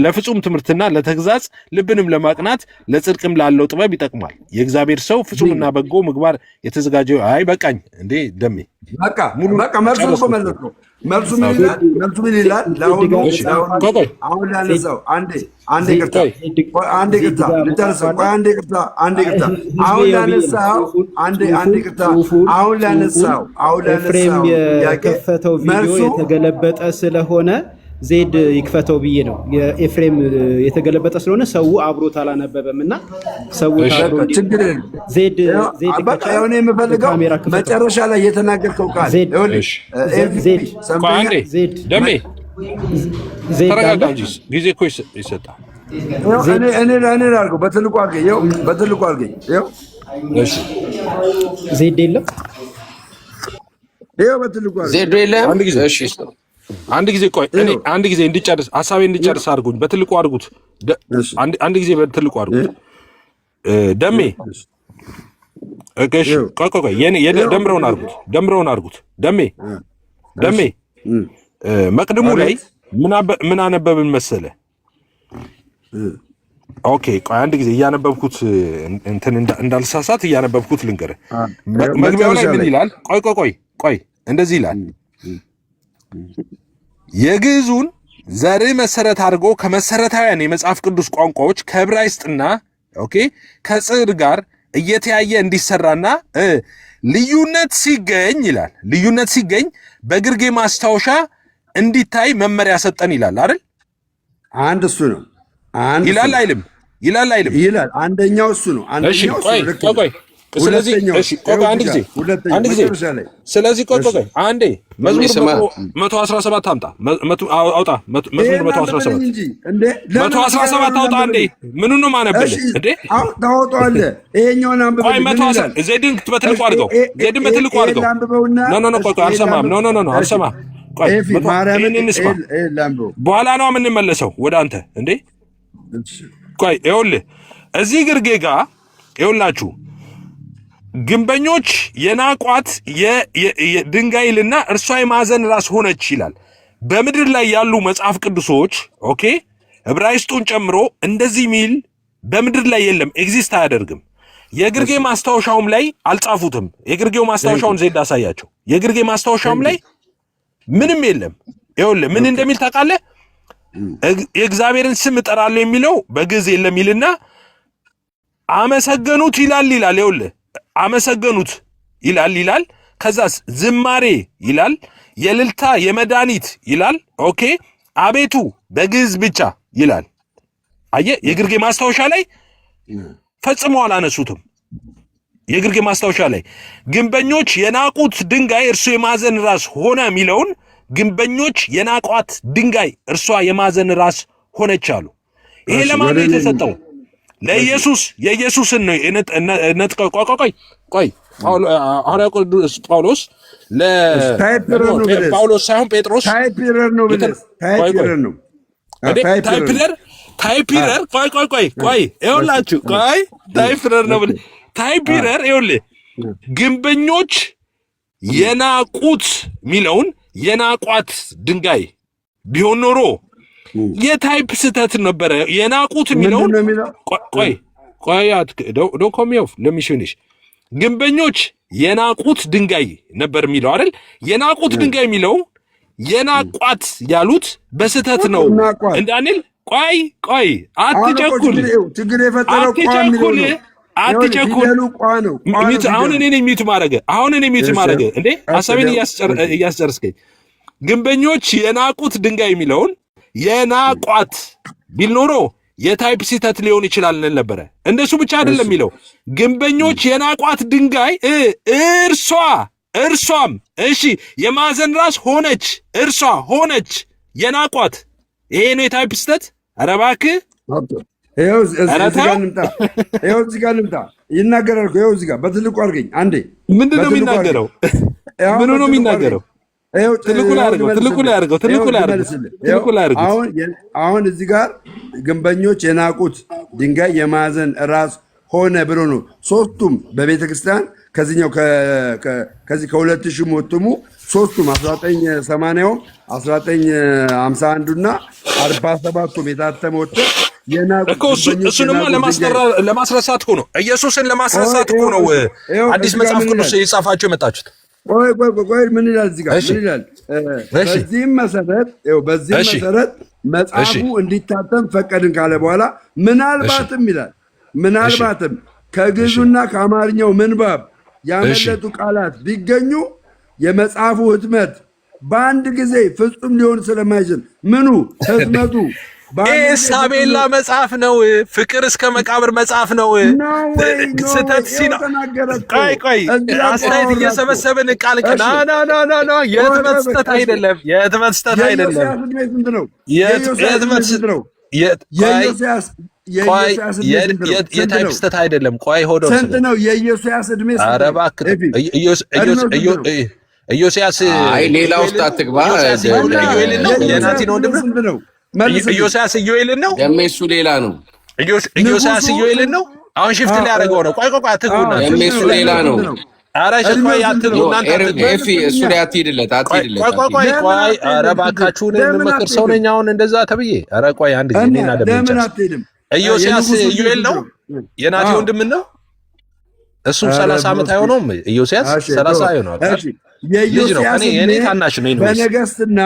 ለፍጹም ትምህርትና ለተግዛጽ ልብንም ለማቅናት ለጽድቅም ላለው ጥበብ ይጠቅማል። የእግዚአብሔር ሰው ፍጹምና በጎ ምግባር የተዘጋጀ በቃኝ እንዴ ደሜ በቃ መልሱ እኮ መለስ ነው። መልሱ ምን ይላል? አሁን ላነሳው አንዴ ይቅርታ ልጨርሰው። አሁን ላነሳው ኤፍሬም የከፈተው ቪዲዮ የተገለበጠ ስለሆነ ዜድ ይክፈተው ብዬ ነው። የኤፍሬም የተገለበጠ ስለሆነ ሰው አብሮት አላነበበም እና ሰው ዜድ የምፈልገው መጨረሻ ላይ የተናገርከው ቃል ደሜ ተረጋጋ እንጂ ጊዜ እኮ ይሰጣል። እኔ ላድርገው በትልቁ አድርገኝ። ዜድ የለም ዜዶ የለም። አንድ ጊዜ ቆይ፣ እኔ አንድ ጊዜ እንዲጨርስ ሐሳቤ እንዲጨርስ አድርጉኝ። በትልቁ አድርጉት። አንድ ጊዜ በትልቁ አድርጉት። ደሜ እሺ፣ ቆይ ደምረውን አድርጉት። ደሜ መቅድሙ ላይ ምን አነበብን መሰለ? ኦኬ፣ ቆይ አንድ ጊዜ እያነበብኩት እንትን እንዳልሳሳት እያነበብኩት ልንገርህ። መግቢያው ላይ ምን ይላል? ቆይ እንደዚህ ይላል የግዕዙን ዘር መሰረት አድርጎ ከመሰረታዊያን የመጽሐፍ ቅዱስ ቋንቋዎች ከዕብራይስጥና ከጽር ጋር እየተያየ እንዲሰራና ልዩነት ሲገኝ ይላል በግርጌ ማስታወሻ እንዲታይ መመሪያ ሰጠን ይላል አይደል? አንድ እሱ ነው ይላል አይልም? ይላል። አንደኛው እሱ ነው። ቆይ ስለዚህ አንድ ጊዜ ስለዚህ አንዴ መዝሙር 117 አውጣ። መዝሙር 117 አውጣ። አንዴ ምኑን ነው ማነበል እንዴ? ታወጣለህ። ይሄኛውን አንብበው። ዜድን በትልቁ አድርገው። ኖ አልሰማም። አልሰማም። ይህንን ስማ። በኋላ ነው የምንመለሰው ወደ አንተ እንዴ። ይኸውልህ እዚህ ግርጌ ጋር ይኸውላችሁ ግንበኞች የናቋት የድንጋይልና እርሷ የማዕዘን ራስ ሆነች ይላል። በምድር ላይ ያሉ መጽሐፍ ቅዱሶች ዕብራይስጡን ጨምሮ እንደዚህ ሚል በምድር ላይ የለም፣ ኤግዚስት አያደርግም። የግርጌ ማስታወሻውም ላይ አልጻፉትም። የግርጌው ማስታወሻውን ዜድ አሳያቸው። የግርጌ ማስታወሻውም ላይ ምንም የለም። ይኸውልህ ምን እንደሚል ታውቃለህ? የእግዚአብሔርን ስም እጠራለሁ የሚለው በግዕዝ የለም ይልና አመሰገኑት ይላል። ይኸውልህ አመሰገኑት ይላል። ከዛስ ዝማሬ ይላል፣ የልልታ የመድኃኒት ይላል። አቤቱ በግዕዝ ብቻ ይላል። አየህ፣ የግርጌ ማስታወሻ ላይ ፈጽሞ አላነሱትም። የግርጌ ማስታወሻ ላይ ግንበኞች የናቁት ድንጋይ እርሱ የማዕዘን ራስ ሆነ የሚለውን ግንበኞች የናቋት ድንጋይ እርሷ የማዕዘን ራስ ሆነች አሉ። ይሄ ለማን ነው የተሰጠው? ለኢየሱስ። የኢየሱስን ነው ነጥቀው። ቆይ ሐዋርያው ቅዱስ ጳውሎስ ጳውሎስ ሳይሆን ጴጥሮስ ታይፒረር ነው። ይኸውላችሁ ታይፒረር ነው ብለህ ታይፒረር። ይኸውልህ ግንበኞች የናቁት ሚለውን የናቋት ድንጋይ ቢሆን ኖሮ የታይፕ ስህተት ነበረ። የናቁት ሚለውን ቆይ ዶንት ኮት ሚ ኦፍ ለሚሽንሽ ግንበኞች የናቁት ድንጋይ ነበር የሚለው አይደል? የናቁት ድንጋይ የሚለው የናቋት ያሉት በስህተት ነው እንዳንል። ቆይ አትቸኩል። አሁን እኔ ነኝ ሚዩት ማድረግ እንዴ ሐሳቤን እያስጨርስከኝ። ግንበኞች የናቁት ድንጋይ የሚለውን የናቋት ቢል ኖሮ የታይፕ ስህተት ሊሆን ይችላል ነበረ። እንደሱ ብቻ አይደለም የሚለው ግንበኞች የናቋት ድንጋይ እርሷም እሺ የማዕዘን ራስ ሆነች፣ እርሷ ሆነች የናቋት። ይሄ ነው የታይፕ ስህተት። ኧረ እባክህ ይኸው እዚህ ጋር ልምጣ። ይናገራል እኮ ይኸው እዚህ ጋር በትልቁ አድርገኝ አንዴ። ምንድን ነው የሚናገረው? ምኑ ነው የሚናገረው? ትልቁ ላይ አድርገው። አሁን እዚህ ጋር ግንበኞች የናቁት ድንጋይ የማዕዘን ራስ ሆነ ብሎ ነው። ሶስቱም በቤተ ክርስቲያን ከዚህኛው ከዚህ ከ2000 ወጥሙ ሶስቱም 1980 1951 እና 47 የታተመ ወጥቶ እሱንማ ለማስረሳት እኮ ነው። ኢየሱስን ለማስረሳት እኮ ነው አዲስ መጽሐፍ ቅዱስ የጻፋቸው የመጣችሁት። ቆይ ምን ይላል እዚህ ጋር? ምን ይላል? በዚህም መሰረት መጽሐፉ እንዲታተም ፈቀድን ካለ በኋላ ምናልባትም ይላል ምናልባትም ከግዕዙና ከአማርኛው ምንባብ ያመለጡ ቃላት ቢገኙ የመጽሐፉ ህትመት በአንድ ጊዜ ፍጹም ሊሆን ስለማይችል ምኑ ህትመቱ ሳቤላ መጽሐፍ ነው። ፍቅር እስከ መቃብር መጽሐፍ ነው። ስተት ሲኖር ቆይ አስተያየት እየሰበሰብን ቃል የህትመት ስተት አይደለም። የህትመት ስተት አይደለም። የታይፕ ስተት አይደለም። ቆይ ሆዶ ስንት ነው የኢዮስያስ ዕድሜ? ኧረ እባክህ ኢዮስያስ ሌላ ውስጥ አትግባ። የናቲን ወንድም ነው። ኢዮስያስ ኢዮኤልን ነው። ደሜሱ ሌላ ነው። ኢዮስያስ ኢዮኤልን ነው። አሁን ሽፍት ሊያደርገው ነው። ቆይ አትግቡና። ደሜሱ ሌላ ነው። ኧረ ቆይ አትግቡ እናንተ። እሱ ላይ አትሂድለት። ቆይ ኧረ እባካችሁን የምመክር ሰው ነኝ አሁን እንደዛ ተብዬ። ኧረ ቆይ አንድ ጊዜ እኔና ደምቻ ኢዮስያስ ኢዮኤል ነው የናቲ ወንድም ነው። እሱ 30 ዓመት አይሆነውም። ኢዮስያስ 30 አይሆነውም። ልጅ ነው። እኔ ታናሽ ነኝ። በነገስትና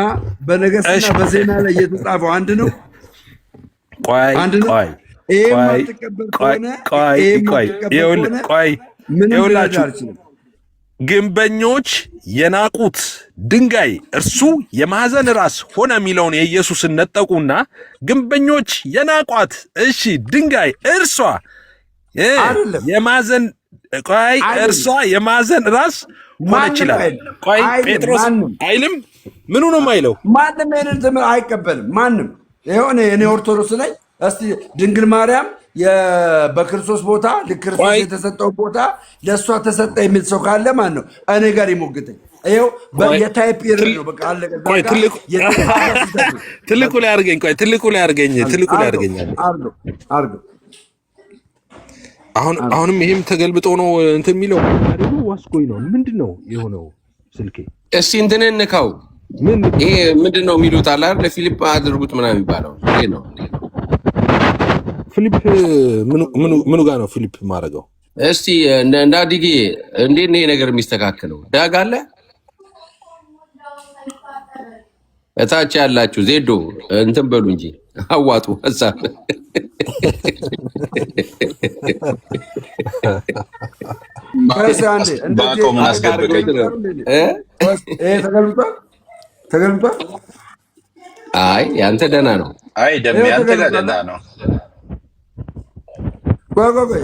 በዜና ላይ የተጻፈው አንድ ነው። ይኸውላችሁ ግንበኞች የናቁት ድንጋይ እርሱ የማዕዘን ራስ ሆነ የሚለውን የኢየሱስን ነጠቁና ግንበኞች የናቋት እሺ ድንጋይ እርሷ የማዕዘን እርሷ የማዕዘን ራስ ሆነ ይችላል። ቆይ ጴጥሮስ አይልም። ምኑ ነው የማይለው? ማንም ይሄንን ትምህርት አይቀበልም። ማንም የሆነ እኔ ኦርቶዶክስ ነኝ። እስቲ ድንግል ማርያም በክርስቶስ ቦታ ለክርስቶስ የተሰጠው ቦታ ለእሷ ተሰጠ የሚል ሰው ካለ ማን ነው እኔ ጋር ይሞግተኝ? ይኸው የታይፕ ኤረር ነው። በቃ አለቀ። ትልቁ ላይ አድርገኝ። ቆይ ትልቁ ላይ አድርገኝ። አሁንም ይሄም ተገልብጦ ነው እንትን የሚለው ዋስኮይ ነው። ምንድን ነው የሆነው? ስልኬ እስቲ እንትን እንካው። ይሄ ምንድን ነው የሚሉት አለ አይደል? ለፊሊፕ አድርጉት ምናምን የሚባለው ይሄ ነው። ፊሊፕ ምኑ ጋር ነው ፊሊፕ ማድረገው? እስቲ እንዳዲጌ እንዴት ነው ይሄ ነገር የሚስተካከለው? ዳግ አለ እታች ያላችሁ ዜዶ እንትን በሉ እንጂ አዋጡ ሀሳብ አይ ያንተ ደህና ነው። አይ ደም ያንተ ደህና ነው።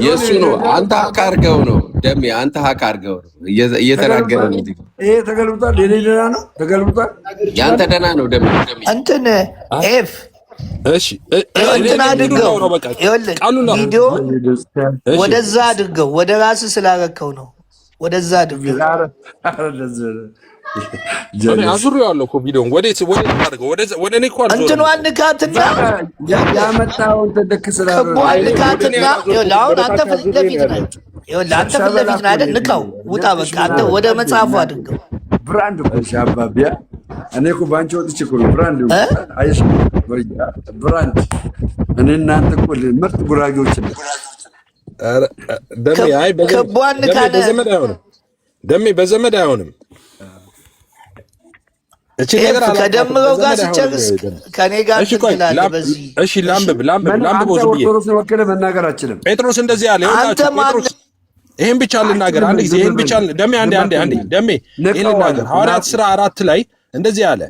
የሱ ነው። አንተ ሀቅ አድርገው ነው ደሜ። አንተ ሀቅ አድርገው ነው እየተናገረ ነው። ይሄ ተገልብጧል። የኔ ደህና ነው። ተገልብጧል። ያንተ ደህና ነው ደሜ። እንትን ኤፍ እሺ እንትን አድርገው ቪዲዮ ወደዛ አድርገው። ወደ ራስህ ስላረከው ነው። ወደዛ አድርገው። አዙሪዋለሁ እኮ ቪዲዮውን ወዴት አድርገው? ወደ እኔ እኮ እንትኑ አንካትና ያመጣውን ተደክ ስላደረገ አንካትና አሁን አንተ ፊት ለፊት ነህ። ለአንተ ፊት ለፊት ነው አይደል? ንካው፣ ውጣ። በቃ አንተ ወደ መጽሐፉ አድርገው። ብራንድ ሻባቢያ እኔ እኮ ባንቺ ወጥቼ እኮ ብራንድ አይሽ ብራንድ እኔ እናንተ እኮ ምርጥ ጉራጌዎች ነን። ደሜ አይ በዘመድ አይሆንም። ደሜ በዘመድ አይሆንም። እቺ ነገር ከደምረው ጋር ሲጨርስ ከኔ ጋር ትላለህ። በዚህ እሺ ላምብ ኦርቶዶክስ ወከለ መናገር አችልም። ጴጥሮስ እንደዚህ ያለ ጴጥሮስ ይሄን ብቻ ልናገር አንድ ጊዜ ይሄን ብቻ ደሜ አንዴ ደሜ ይሄን ልናገር ሐዋርያት ሥራ 4 ላይ እንደዚህ ያለ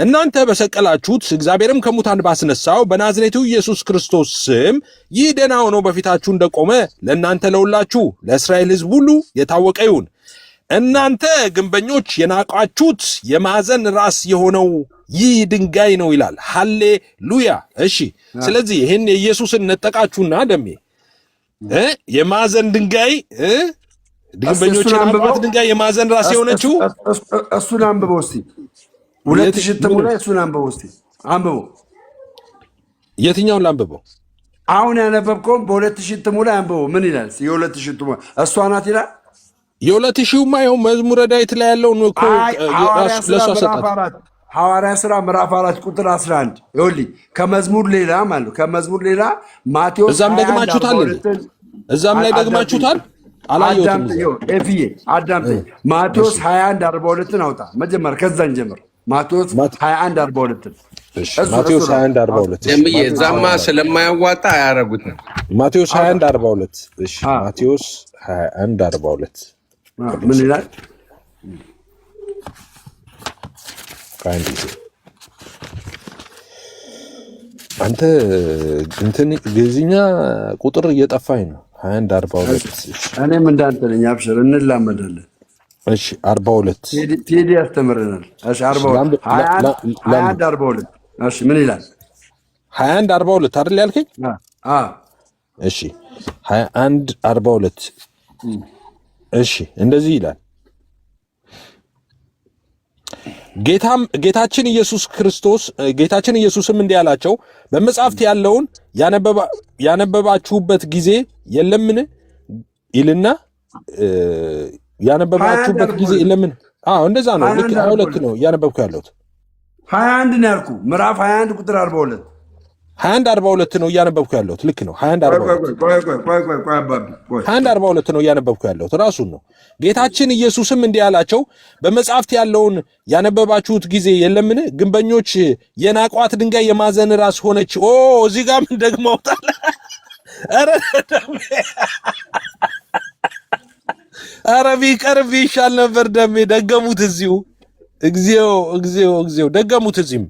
እናንተ በሰቀላችሁት እግዚአብሔርም ከሙታን ባስነሳው በናዝሬቱ ኢየሱስ ክርስቶስ ስም ይህ ደህና ሆኖ በፊታችሁ እንደቆመ ለእናንተ ለሁላችሁ ለእስራኤል ሕዝብ ሁሉ የታወቀ ይሁን። እናንተ ግንበኞች የናቃችሁት የማዕዘን ራስ የሆነው ይህ ድንጋይ ነው ይላል። ሃሌሉያ። እሺ፣ ስለዚህ ይህን የኢየሱስን ነጠቃችሁና ደሜ የማዕዘን ድንጋይ ግንበኞች የናቁት ድንጋይ የማዕዘን ራስ የሆነችው እሱን አንብበው እስቲ 2000 እትሙ ላይ እሱን አንብበው እስቲ አንብበው። የትኛውን ላንብበው? አሁን ያነበብከውን በ2000 እትሙ ላይ አንብበው። ምን ይላል? የ2000 እትሙ እሷ ናት ይላል። የ2000ማ ይኸው መዝሙረ ዳዊት ላይ ያለውን እኮ ለሷ ሰጣት። ሐዋርያ ሥራ ምዕራፍ 4 ቁጥር 11 ይኸውልህ፣ ከመዝሙር ሌላ ማለት ከመዝሙር ሌላ ማቴዎስ እዛም ደግማችሁታል እዛም ላይ ደግማችሁታል። አላየሁትም። ኤፍዬ አዳምጠኝ። ማቴዎስ 21:42 አውጣ መጀመሪያ፣ ከዛን ጀምር። ማቴዎስ 21:42 ማቴዎስ 21:42 ደምዬ እዛማ ስለማያዋጣ አያረጉትም። ማቴዎስ 21:42 እሺ፣ ማቴዎስ 21:42 ምን ይላል? አንተ እንትን ግዕዝኛ ቁጥር እየጠፋኝ ነው። 21:42 እኔም እንዳንተ ነኝ። አብሽር እንላመዳለን። እሺ 42 ቴዲ ያስተምረናል። እሺ 21:42 እሺ ምን ይላል? 21:42 አይደል ያልከኝ? እሺ 21:42 እሺ እንደዚህ ይላል። ጌታችን ኢየሱስም እንዲህ አላቸው፣ በመጽሐፍት ያለውን ያነበባችሁበት ጊዜ የለምን ይልና ያነበባችሁበት ጊዜ የለምን? እንደዛ ነው። ልክ 22 ነው እያነበብኩ ያለሁት። 21 ነው ያልኩህ። ምዕራፍ 21 ቁጥር 42 21:42 ነው እያነበብኩ ያለሁት። ልክ ነው። 21:42 ነው እያነበብኩ ያለሁት። ራሱን ነው። ጌታችን ኢየሱስም እንዲህ አላቸው፣ በመጽሐፍት ያለውን ያነበባችሁት ጊዜ የለምን? ግንበኞች የናቋት ድንጋይ የማዕዘን ራስ ሆነች። እዚህ ጋር ምን ደግሞ አውጣለ? ኧረ ቢቀርብ ይሻል ነበር። ደሜ ደገሙት እዚሁ። እግዚኦ ደገሙት እዚህም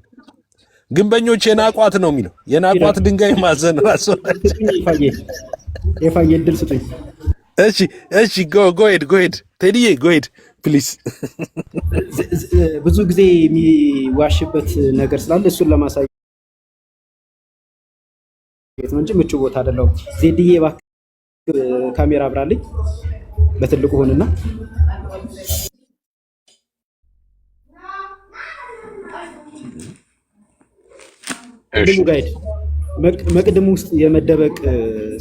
ግንበኞች የናቋት ነው የሚለው። የናቋት ድንጋይ ማዕዘን ራስ ሆነች። ኤፋዬ እድል ስጡኝ። እሺ ጎሄድ ቴዲዬ ጎሄድ ፕሊዝ። ብዙ ጊዜ የሚዋሽበት ነገር ስላለ እሱን ለማሳየት ነው እንጂ ምቹ ቦታ አይደለም። ዜድዬ እባክህ ካሜራ አብራልኝ በትልቁ ሆንና ጋይድ መቅድም ውስጥ የመደበቅ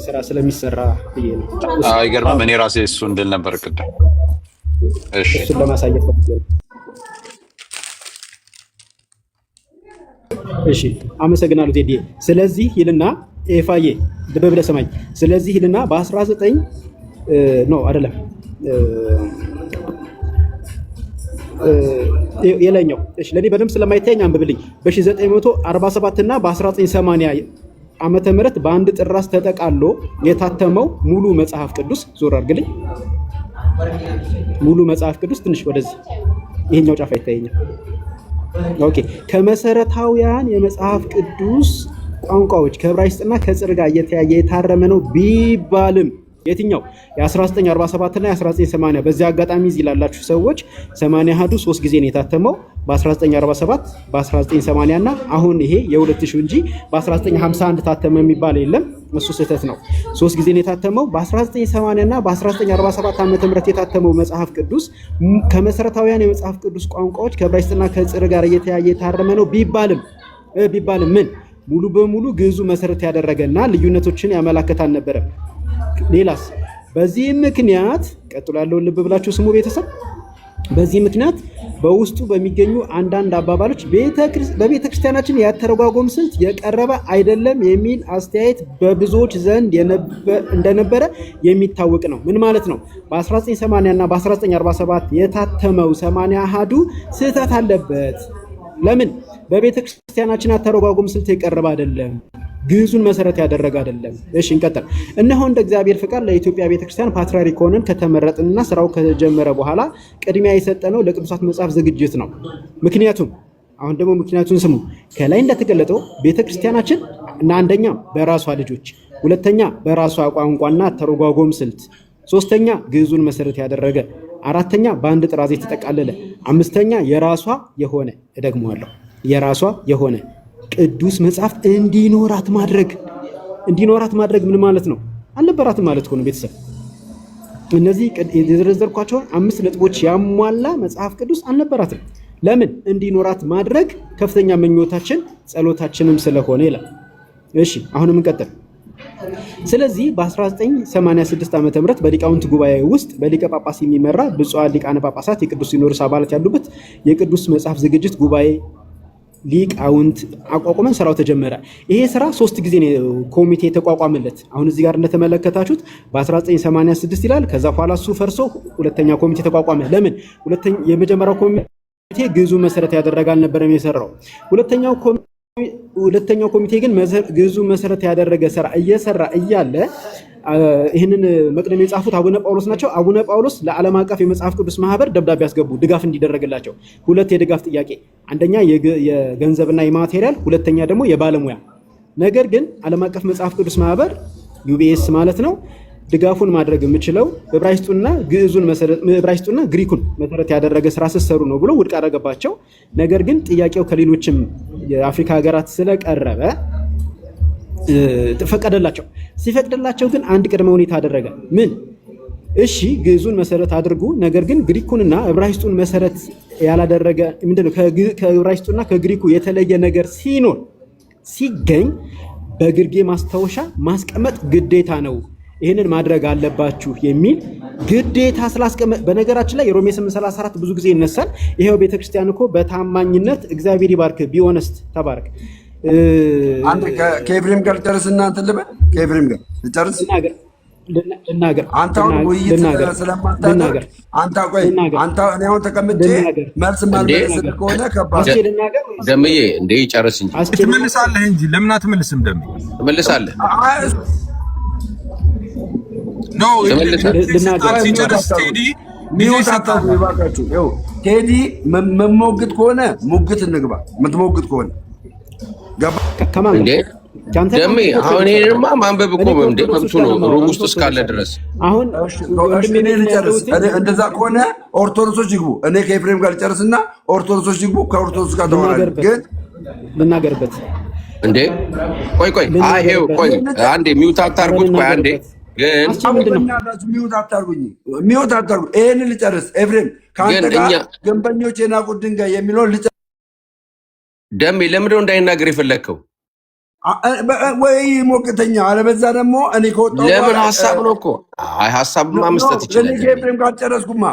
ስራ ስለሚሰራ ብዬ ነው። አይገርምም? እኔ ራሴ እሱ እንድል ነበር ቅድም። እሱን ለማሳየት ፈልጌ ነው። እሺ አመሰግናለሁ ቴዲዬ። ስለዚህ ይልና ኤፋዬ ልብ ብለህ ሰማኝ። ስለዚህ ይልና በ19 ነው አይደለም የላይኛው። እሺ ለኔ በደንብ ስለማይታየኝ አንብብልኝ። በ1947 እና በ1980 ዓመተ ምህረት በአንድ ጥራስ ተጠቃሎ የታተመው ሙሉ መጽሐፍ ቅዱስ ዞር አድርግልኝ። ሙሉ መጽሐፍ ቅዱስ ትንሽ ወደዚህ፣ ይሄኛው ጫፍ አይታየኝም። ኦኬ። ከመሰረታዊያን የመጽሐፍ ቅዱስ ቋንቋዎች ከዕብራይስጥና ከጽር ጋር እየተያየ የታረመ ነው ቢባልም የትኛው የ1947 እና የ1980? በዚህ አጋጣሚ እዚህ ላላችሁ ሰዎች 80 አሃዱ 3 ጊዜ ነው የታተመው፣ በ1947 በ1980 እና አሁን ይሄ የ2000 እንጂ በ1951 ታተመ የሚባል የለም። እሱ ስህተት ነው። 3 ጊዜ ነው የታተመው። በ1980 እና በ1947 ዓመተ ምህረት የታተመው መጽሐፍ ቅዱስ ከመሰረታዊያን የመጽሐፍ ቅዱስ ቋንቋዎች ከዕብራይስጥና ከጽር ጋር እየተያየ የታረመ ነው ቢባልም ምን ሙሉ በሙሉ ግዕዙ መሰረት ያደረገና ልዩነቶችን ያመላከት አልነበረም። ሌላስ በዚህ ምክንያት ቀጥሎ ያለውን ልብ ብላችሁ ስሙ ቤተሰብ። በዚህ ምክንያት በውስጡ በሚገኙ አንዳንድ አባባሎች በቤተ ክርስቲያናችን ያተረጓጎም ስልት የቀረበ አይደለም የሚል አስተያየት በብዙዎች ዘንድ እንደነበረ የሚታወቅ ነው። ምን ማለት ነው? በ1980 እና በ1947 የታተመው 80 አሃዱ ስህተት አለበት። ለምን? በቤተ ክርስቲያናችን ያተረጓጎም ስልት የቀረበ አይደለም፣ ግዕዙን መሰረት ያደረገ አይደለም። እሺ እንቀጥል። እነሆ እንደ እግዚአብሔር ፍቃድ ለኢትዮጵያ ቤተክርስቲያን ፓትርያርክ ሆነን ከተመረጥንና ስራው ከጀመረ በኋላ ቅድሚያ የሰጠነው ለቅዱሳት መጽሐፍ ዝግጅት ነው። ምክንያቱም አሁን ደግሞ ምክንያቱን ስሙ። ከላይ እንደተገለጠው ቤተክርስቲያናችን እና አንደኛ በራሷ ልጆች፣ ሁለተኛ በራሷ ቋንቋና አተረጓጎም ስልት፣ ሶስተኛ ግዕዙን መሰረት ያደረገ፣ አራተኛ በአንድ ጥራዝ የተጠቃለለ፣ አምስተኛ የራሷ የሆነ እደግመዋለሁ፣ የራሷ የሆነ ቅዱስ መጽሐፍት እንዲኖራት ማድረግ ምን ማለት ነው? አልነበራትም ማለት ነው ቤተሰብ። እነዚህ የዘረዘርኳቸውን 5 ነጥቦች ያሟላ መጽሐፍ ቅዱስ አልነበራትም። ለምን? እንዲኖራት ማድረግ ከፍተኛ ምኞታችን ጸሎታችንም ስለሆነ ይላል። እሺ አሁንም እንቀጥል። ስለዚህ በ1986 ዓ.ም በሊቃውንት ጉባኤ ውስጥ በሊቀ ጳጳስ የሚመራ ብፁዓን ሊቃነ ጳጳሳት የቅዱስ ሲኖዶስ አባላት ያሉበት የቅዱስ መጽሐፍ ዝግጅት ጉባኤ ሊቃውንት አቋቁመን ስራው ተጀመረ። ይሄ ስራ 3 ጊዜ ኮሚቴ ተቋቋመለት። አሁን እዚህ ጋር እንደተመለከታችሁት በ1986 ይላል። ከዛ በኋላ እሱ ፈርሶ ሁለተኛ ኮሚቴ ተቋቋመ። ለምን? የመጀመሪያው ኮሚቴ ግዕዙን መሰረት ያደረገ አልነበረም የሰራው። ሁለተኛው ኮሚቴ ግን ግዕዙን መሰረት ያደረገ ስራ እየሰራ እያለ ይህንን መቅደም የጻፉት አቡነ ጳውሎስ ናቸው። አቡነ ጳውሎስ ለዓለም አቀፍ የመጽሐፍ ቅዱስ ማህበር ደብዳቤ ያስገቡ ድጋፍ እንዲደረግላቸው። 2 የድጋፍ ጥያቄ፣ አንደኛ የገንዘብና የማቴሪያል፣ ሁለተኛ ደግሞ የባለሙያ። ነገር ግን ዓለም አቀፍ መጽሐፍ ቅዱስ ማህበር ዩቢኤስ ማለት ነው ድጋፉን ማድረግ የምችለው ዕብራይስጡና ግሪኩን መሰረት ያደረገ ስራ ስትሰሩ ነው ብሎ ውድቅ አደረገባቸው። ነገር ግን ጥያቄው ከሌሎችም የአፍሪካ ሀገራት ስለቀረበ ፈቀደላቸው። ሲፈቅድላቸው ግን አንድ ቅድመ ሁኔታ አደረገ። ምን? እሺ ግዕዙን መሰረት አድርጉ፣ ነገር ግን ግሪኩንና ዕብራይስጡን መሰረት ያላደረገ ምንድነው ከዕብራይስጡና ከግሪኩ የተለየ ነገር ሲገኝ በግርጌ ማስታወሻ ማስቀመጥ ግዴታ ነው፣ ይህንን ማድረግ አለባችሁ የሚል ግዴታ ስላስቀመጥ። በነገራችን ላይ የሮሜ 8:34 ብዙ ጊዜ ይነሳል። ይሄው ቤተክርስቲያን እኮ በታማኝነት እግዚአብሔር ይባርክ ቢሆነስት ተባረክ። አንተ ከኤፍሬም ጋር ጨርስና እንትን ልበል። ከኤፍሬም ጋር ልጨርስ ልናገር። አንተ አሁን ውይይት ስለማታደርግ አንተ ቆይ፣ አንተ እኔ አሁን ተቀምጬ መልስ ማልመለስ ከሆነ ከባድ ደምዬ እንደ ይጨርስ እንጂ ትመልሳለህ እንጂ ለምን አትመልስም? ደምዬ ትመልሳለህ። ሲጨርስ ቴዲ ቴዲ መሞግት ከሆነ ሙግት እንግባ። የምትሞግት ከሆነ ደሜ አሁን ይሄንማ ማንበብ እኮ መብቱ ነው፣ ሩም ውስጥ እስካለ ድረስ። አሁን እንደዛ ከሆነ ኦርቶዶክሶች ይግቡ። እኔ ከኤፍሬም ጋር ልጨርስና ኦርቶዶክሶች ይግቡ። ከኦርቶዶክስ ጋር ተዋራል። ግን ልናገርበት እንዴ ቆይ ይሄው ቆይ አንዴ ሚውት አታርጉት። ቆይ አንዴ ግን ሚውት አታርጉኝ። ይሄንን ልጨርስ። ኤፍሬም ከአንተ ጋር ግንበኞች የናቁት ድንጋይ የሚለውን ልጨርስ። ደሜ ለምንድነው እንዳይናገር የፈለግከው? ወይ ሞቅተኛ አለበዛ ደግሞ እኔ ከወጣሁ ለምን ሀሳብ ነው እኮ። አይ ሀሳብ ማመስጠት ይችላል። ከኤፍሬም ጋር አልጨረስኩማ።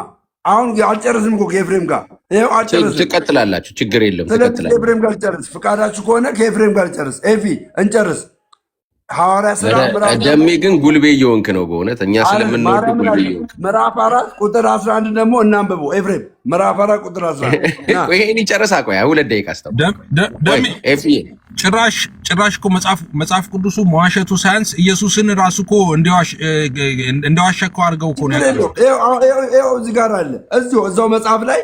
አሁን አልጨረስም እኮ ከኤፍሬም ጋር ይኸው አልጨረስም። ትቀጥላላችሁ፣ ችግር የለም። ስለዚህ ከኤፍሬም ጋር ልጨርስ። ፍቃዳችሁ ከሆነ ከኤፍሬም ጋር ልጨርስ። ኤፊ እንጨርስ። ሐዋርያ ሥራ ደሜ ግን ጉልቤ እየሆንክ ነው በእውነት እኛ ስለምንወድ ጉልቤ እየሆንክ። ምዕራፍ 4 ቁጥር 11 ደግሞ እናንብበው። ኤፍሬም ምዕራፍ 4 ቁጥር 11 ይሄን ይጨርሳ። ቆይ 2 ደቂቃ አስተው ደሜ ጭራሽ እኮ መጽሐፍ ቅዱሱ መዋሸቱ ሳያንስ ኢየሱስን ራሱ እኮ እንደዋሸከው አድርገው እኮ ነው ያለው። ይኸው እዚህ ጋር አለ፣ እዛው መጽሐፍ ላይ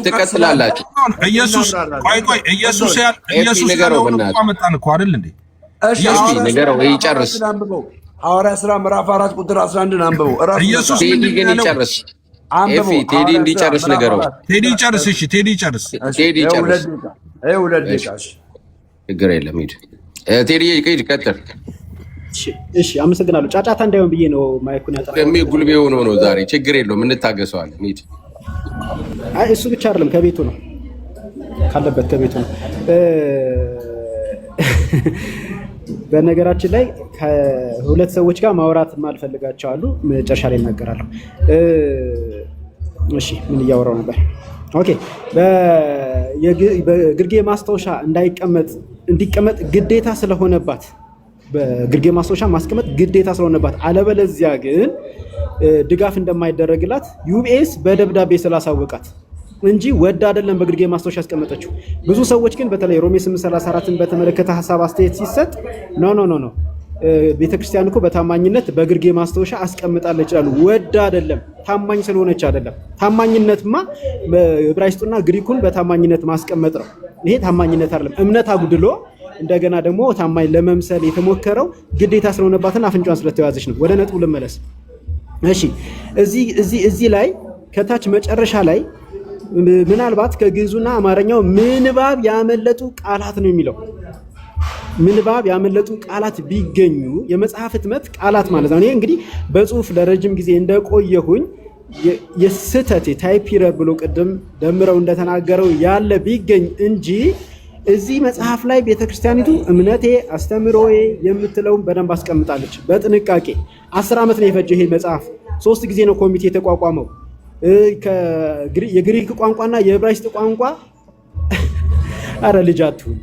ትቀጥላላችሁ። ኢየሱስ ያለው እኮ አመጣን እኮ አይደል እንዴ? ነገረው ይጨርስ። ሐዋርያ ሥራ ምዕራፍ 4 ቁጥር 11 አንብበው። ኢየሱስ ቴዲ ግን ይጨርስ። ኤፊ ቴዲ እንዲጨርስ ነገረው። ቴዲ ይጨርስ። እሺ ቴዲ ይጨርስ። ቴዲ ይጨርስ። ችግር የለም ሂድ ቴዲ ሂድ ቀጥል። እሺ አመሰግናለሁ። ጫጫታ እንዳይሆን ብዬ ነው ማይኩን ያጠራው። ደሜ ጉልቤ ሆኖ ነው ዛሬ። ችግር የለውም እንታገሰዋለን። ሂድ። አይ እሱ ብቻ አይደለም ከቤቱ ነው ካለበት ከቤቱ ነው። በነገራችን ላይ ከሁለት ሰዎች ጋር ማውራት ማልፈልጋቸው አሉ። መጨረሻ ላይ እናገራለሁ። እሺ ምን እያወራው ነበር? ኦኬ በግርጌ ማስታወሻ እንዲቀመጥ ግዴታ ስለሆነባት በግርጌ ማስታወሻ ማስቀመጥ ግዴታ ስለሆነባት አለበለዚያ ግን ድጋፍ እንደማይደረግላት ዩቢኤስ በደብዳቤ ስላሳወቃት እንጂ ወደ አይደለም በግርጌ ማስታወሻ ያስቀመጠችው። ብዙ ሰዎች ግን በተለይ ሮሜ 8:34ን በተመለከተ ሐሳብ አስተያየት ሲሰጥ ኖ ቤተክርስቲያን እኮ በታማኝነት በግርጌ ማስታወሻ አስቀምጣለች ይላሉ። ወደ አይደለም ታማኝ ስለሆነች አይደለም። ታማኝነትማ ዕብራይስጡና ግሪኩን በታማኝነት ማስቀመጥ ነው። ይሄ ታማኝነት አይደለም። እምነት አጉድሎ እንደገና ደግሞ ታማኝ ለመምሰል የተሞከረው ግዴታ ስለሆነባትና አፍንጫን ስለተያዘች ነው። ወደ ነጥቡ ልመለስ። እሺ እዚህ ላይ ከታች መጨረሻ ላይ ምናልባት ከግዕዙና አማርኛው ምንባብ ያመለጡ ቃላት ነው የሚለው። ምንባብ ያመለጡ ቃላት ቢገኙ የመጽሐፍ ህትመት ቃላት ማለት ነው። እኔ እንግዲህ በጽሁፍ ለረጅም ጊዜ እንደቆየሁኝ የስህተት ታይፕ ኢረር ብሎ ቅድም ደምረው እንደተናገረው ያለ ቢገኝ እንጂ እዚህ መጽሐፍ ላይ ቤተክርስቲያኒቱ እምነቴ አስተምሮዬ የምትለውን በደንብ አስቀምጣለች። በጥንቃቄ 10 ዓመት ነው የፈጀው ይሄ መጽሐፍ። 3 ጊዜ ነው ኮሚቴ የተቋቋመው። የግሪክ ቋንቋና የዕብራይስጥ ቋንቋ አረ ልጅ አትሁን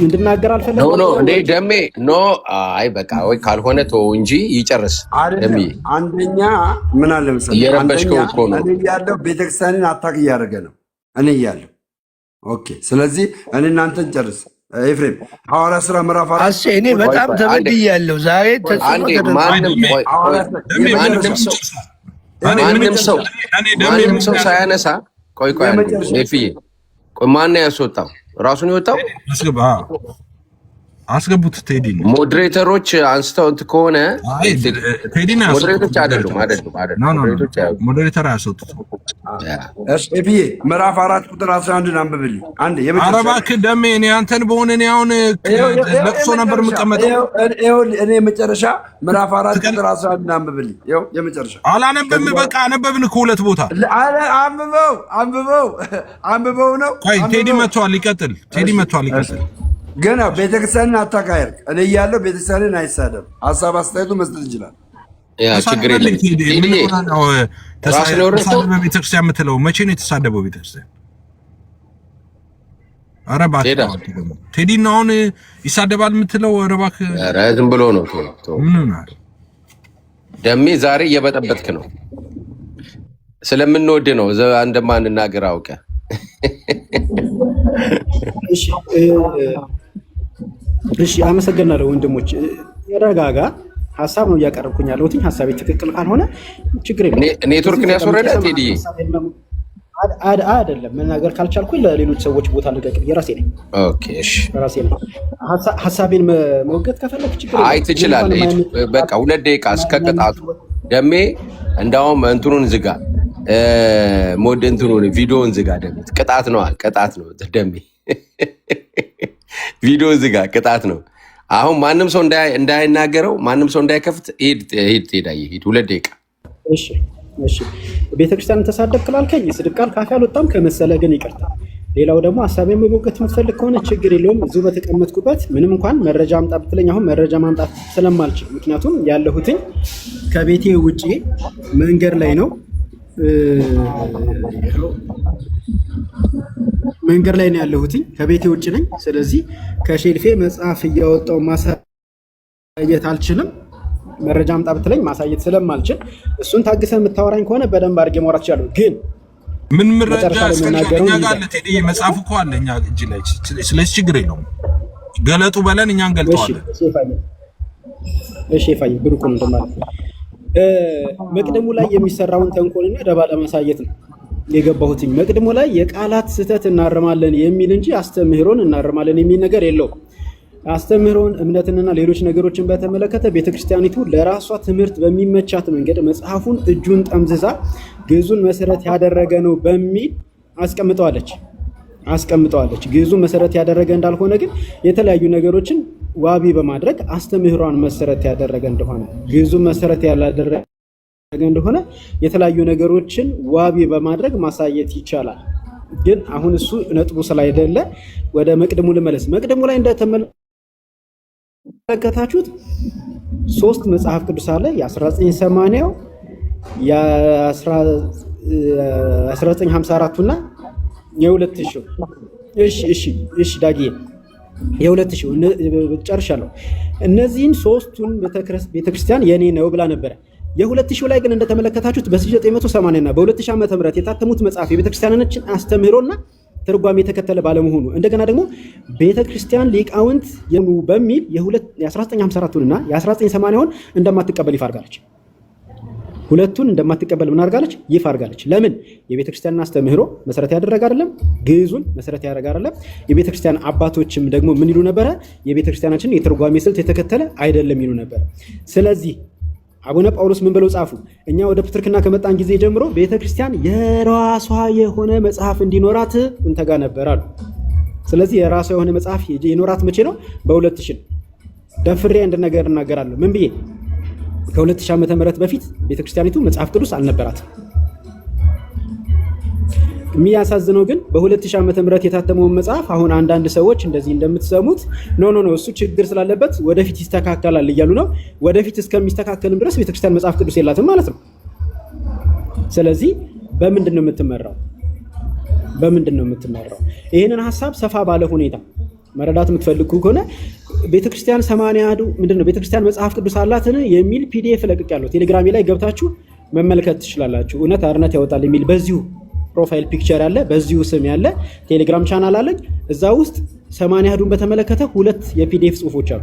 እንድናገር አልፈለግም። ኖ እንዴ ደሜ ኖ አይ በቃ ወይ ካልሆነ ተው እንጂ ይጨርስ። ደሜ አንደኛ ምን አለ መሰለህ እየረበሽከው እኮ ነው። እኔ ያለው ቤተክርስቲያንን አታክ እያደረገ ነው እኔ ያለው። ኦኬ ስለዚህ እኔ እናንተን ጨርስ። ኤፍሬም ሐዋርያ ሥራ ምዕራፍ 4 እኔ በጣም ተበድያለሁ ዛሬ ማንም ሰው ሳያነሳ ቆይ ኔፍዬ ቆይ ማነው ያስወጣው? ራሱን የወጣው አስገቡት። ቴዲ ሞዴሬተሮች አንስተው እንትን ከሆነ ሞዴሬተሮች አይደሉም። ሞዴሬተር አያስወጡት። ኤፍዬ ምዕራፍ 4 ቁጥር 11 አንብብልኝ አንዴ። ኧረ እባክህ ደሜ እኔ አንተን በሆነ እኔ አሁን ለቅሶ ነበር የምቀመጠው። እኔ መጨረሻ ምዕራፍ 4 ቁጥር 11 አንብብልኝ። ይኸው የመጨረሻ አላነበብም። በቃ አነበብን እኮ ሁለት ቦታ። አንብበው ነው። ቆይ ቴዲ መጥቷል፣ ይቀጥል። ቴዲ መጥቷል፣ ይቀጥል። ገና ቤተክርስቲያንን አታካሄድ። እኔ እያለሁ ቤተክርስቲያንን አይሳደብ። ሀሳብ አስተያየቱ መስጠት ይችላል። ችግር የለም። ተሳደበ ቤተክርስቲያን የምትለው መቼ ነው የተሳደበው ቤተክርስቲያን? ኧረ እባክህ ቴዲ ነው አሁን ይሳደባል የምትለው? ኧረ እባክህ ዝም ብሎ ነው። ደሜ ዛሬ እየበጠበጥክ ነው። ስለምንወድ ነው እንደማንናገር አውቀህ። እሺ አመሰግናለሁ ወንድሞች። ረጋጋ ሀሳብ ነው እያቀረብኩኝ ያለሁት። ሀሳቤ ትክክል ካልሆነ ችግር የለም። ኔትወርክን ያስወረደ ቴዲ አይደለም። መናገር ካልቻልኩኝ ለሌሎች ሰዎች ቦታ ልቀቅ። የራሴ ነኝ። ኦኬ እሺ፣ ራሴ ነኝ። ሀሳቤን መወገድ ከፈለክ ችግር አይ ትችላለህ። በቃ 2 ደቂቃ እስከ ቅጣቱ። ደሜ እንዳውም እንትኑን ዝጋ፣ እንትኑን ቪዲዮውን ዝጋ። ደሜ ቅጣት ነው ደሜ ቪዲዮ ዝጋ፣ ቅጣት ነው። አሁን ማንም ሰው እንዳይናገረው፣ ማንም ሰው እንዳይከፍት። ሂድ 2 ደቂቃ። እሺ ቤተክርስቲያን ተሳደብክ ላልከኝ ስድብ ቃል ካፌ አልወጣም ከመሰለ ግን ይቅርታ። ሌላው ደግሞ ሀሳቤን መወገድ የምትፈልግ ከሆነ ችግር የለውም። እዚሁ በተቀመጥኩበት ምንም እንኳን መረጃ አምጣ ብትለኝ አሁን መረጃ ማምጣት ስለማልችል፣ ምክንያቱም ያለሁትኝ ከቤቴ ውጪ መንገድ ላይ ነው። መንገድ ላይ ነው ያለሁትኝ፣ ከቤቴ ውጭ ነኝ። ስለዚህ ከሼልፌ መጽሐፍ እያወጣው ማሳየት አልችልም። መረጃ አምጣ ብትለኝ ማሳየት ስለማልችል እሱን ታግሰህ የምታወራኝ ከሆነ በደንብ አድርጌ ማውራት እችላለሁ። ግን ምን መረጃ እስከናገረው እኛ ጋር ለቴዲ መጽሐፉ እኮ አለ እኛ እጅ ላይ። ስለዚህ ችግር የለውም። ገለጡ በለን እኛ እንገልጠዋለን። እሺ ይፋይ ብሩኩን እንደማለት መቅደሙ ላይ የሚሰራውን ተንኮልና ደባ ለማሳየት ነው የገባሁትኝ። መቅደሙ ላይ የቃላት ስህተት እናርማለን የሚል እንጂ አስተምህሮን እናርማለን የሚል ነገር የለውም። አስተምህሮን እምነትንና ሌሎች ነገሮችን በተመለከተ ቤተክርስቲያኒቱ ለራሷ ትምህርት በሚመቻት መንገድ መጽሐፉን እጁን ጠምዝዛ ግዕዙን መሰረት ያደረገ ነው በሚል አስቀምጠዋለች። ግዕዙን መሰረት ያደረገ እንዳልሆነ ግን የተለያዩ ነገሮችን ዋቢ በማድረግ አስተምህሯን መሰረት ያደረገ እንደሆነ፣ ግዕዙን መሰረት ያላደረገ እንደሆነ የተለያዩ ነገሮችን ዋቢ በማድረግ ማሳየት ይቻላል። ግን አሁን እሱ ነጥቡ ስላይደለ ወደ መቅደሙ ልመለስ። መቅደሙ ላይ ተመለከታችሁት 3 መጽሐፍ ቅዱስ አለ። የ1980 የ1954 እና የ2000 እሺ ዳግዬ የ2000 ጨርሻለሁ። እነዚህን 3ቱን ቤተክርስቲያን የኔ ነው ብላ ነበረ። የ2000 ላይ ግን እንደተመለከታችሁት በ1980 እና በ2000 ዓመተ ምህረት የታተሙት መጽሐፍ የቤተክርስቲያናችን አስተምህሮና ትርጓሜ የተከተለ ባለመሆኑ እንደገና ደግሞ ቤተክርስቲያን ሊቃውንት የኑ በሚል የ1954 እና የ1980 እንደማትቀበል ይፋ አድርጋለች። ሁለቱን እንደማትቀበል ምን አድርጋለች? ይፋ አድርጋለች። ለምን? የቤተክርስቲያንን አስተምህሮ መሰረት ያደረገ አይደለም፣ ግዕዙን መሰረት ያደረገ አይደለም። የቤተክርስቲያን አባቶችም ደግሞ ምን ይሉ ነበረ? የቤተክርስቲያናችን የትርጓሜ ስልት የተከተለ አይደለም ይሉ ነበር። ስለዚህ አቡነ ጳውሎስ ምን ብለው ጻፉ? እኛ ወደ ፕትርክና ከመጣን ጊዜ ጀምሮ ቤተክርስቲያን የራሷ የሆነ መጽሐፍ እንዲኖራት እንተጋ ነበር አሉ። ስለዚህ የራሷ የሆነ መጽሐፍ የኖራት መቼ ነው? በ2000 ደፍሬ አንድ ነገር እናገራለሁ። ምን ብዬ? ከ2000 ዓመተ ምህረት በፊት ቤተክርስቲያኒቱ መጽሐፍ ቅዱስ አልነበራትም። የሚያሳዝነው ግን በ2000 ዓመተ ምህረት የታተመውን መጽሐፍ አሁን አንዳንድ ሰዎች እንደዚህ እንደምትሰሙት ኖ እሱ ችግር ስላለበት ወደፊት ይስተካከላል እያሉ ነው። ወደፊት እስከሚስተካከልም ድረስ ቤተክርስቲያን መጽሐፍ ቅዱስ የላትም ማለት ነው። ስለዚህ በምንድን ነው የምትመራው? ይህንን ሀሳብ ሰፋ ባለ ሁኔታ መረዳት የምትፈልጉ ከሆነ ቤተክርስቲያን 80 ምንድነው ቤተክርስቲያን መጽሐፍ ቅዱስ አላትን የሚል ፒዲኤፍ ለቅቅ ያለው ቴሌግራሜ ላይ ገብታችሁ መመልከት ትችላላችሁ። እውነት አርነት ያወጣል የሚል በዚሁ ፕሮፋይል ፒክቸር ያለ በዚሁ ስም ያለ ቴሌግራም ቻናል አለኝ። እዛ ውስጥ 80ዱን በተመለከተ 2 የፒዲኤፍ ጽሁፎች አሉ።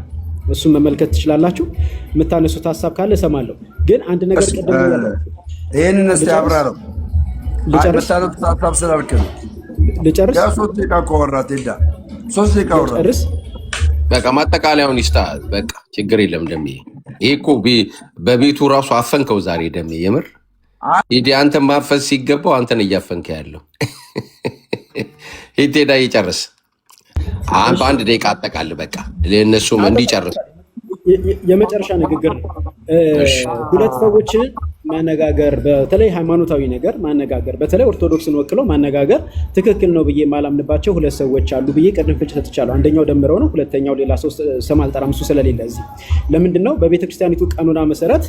እሱን መመልከት ትችላላችሁ። የምታነሱት ሀሳብ ካለ እሰማለሁ። ግን አንድ ነገር ቀደም ያለው ይሄንን እስቲ አብራራው። ልጨርስ ሀሳብ ስላልክ ነው። ልጨርስ። 3 ደቂቃ ከወራት ሄዳ 3 ደቂቃ ወራት ልጨርስ። በቃ ማጠቃለያውን ይስታ። በቃ ችግር የለም ደሜ። ይሄ እኮ በቤቱ ራሱ አፈንከው ዛሬ ደሜ። የምር ሂድ። አንተ ማፈስ ሲገባው አንተን እያፈንከ ያለው ሂድ። ሄዳ ይጨርስ። በአንድ ደቂቃ አጠቃል። በቃ ለእነሱም እንዲጨርስ የመጨረሻ ንግግር ነው። 2 ሰዎችን ማነጋገር፣ በተለይ ሃይማኖታዊ ነገር ማነጋገር፣ በተለይ ኦርቶዶክስን ወክለው ማነጋገር ትክክል ነው ብዬ ማላምንባቸው 2 ሰዎች አሉ ብዬ ቅድም ፍንጭ ሰጥቻለሁ። አንደኛው ደምረው ነው፣ ሁለተኛው ሌላ ሰው ስም አልጠራም፣ እሱ ስለሌለ እዚህ። ለምንድን ነው በቤተክርስቲያኒቱ ቀኖና መሰረት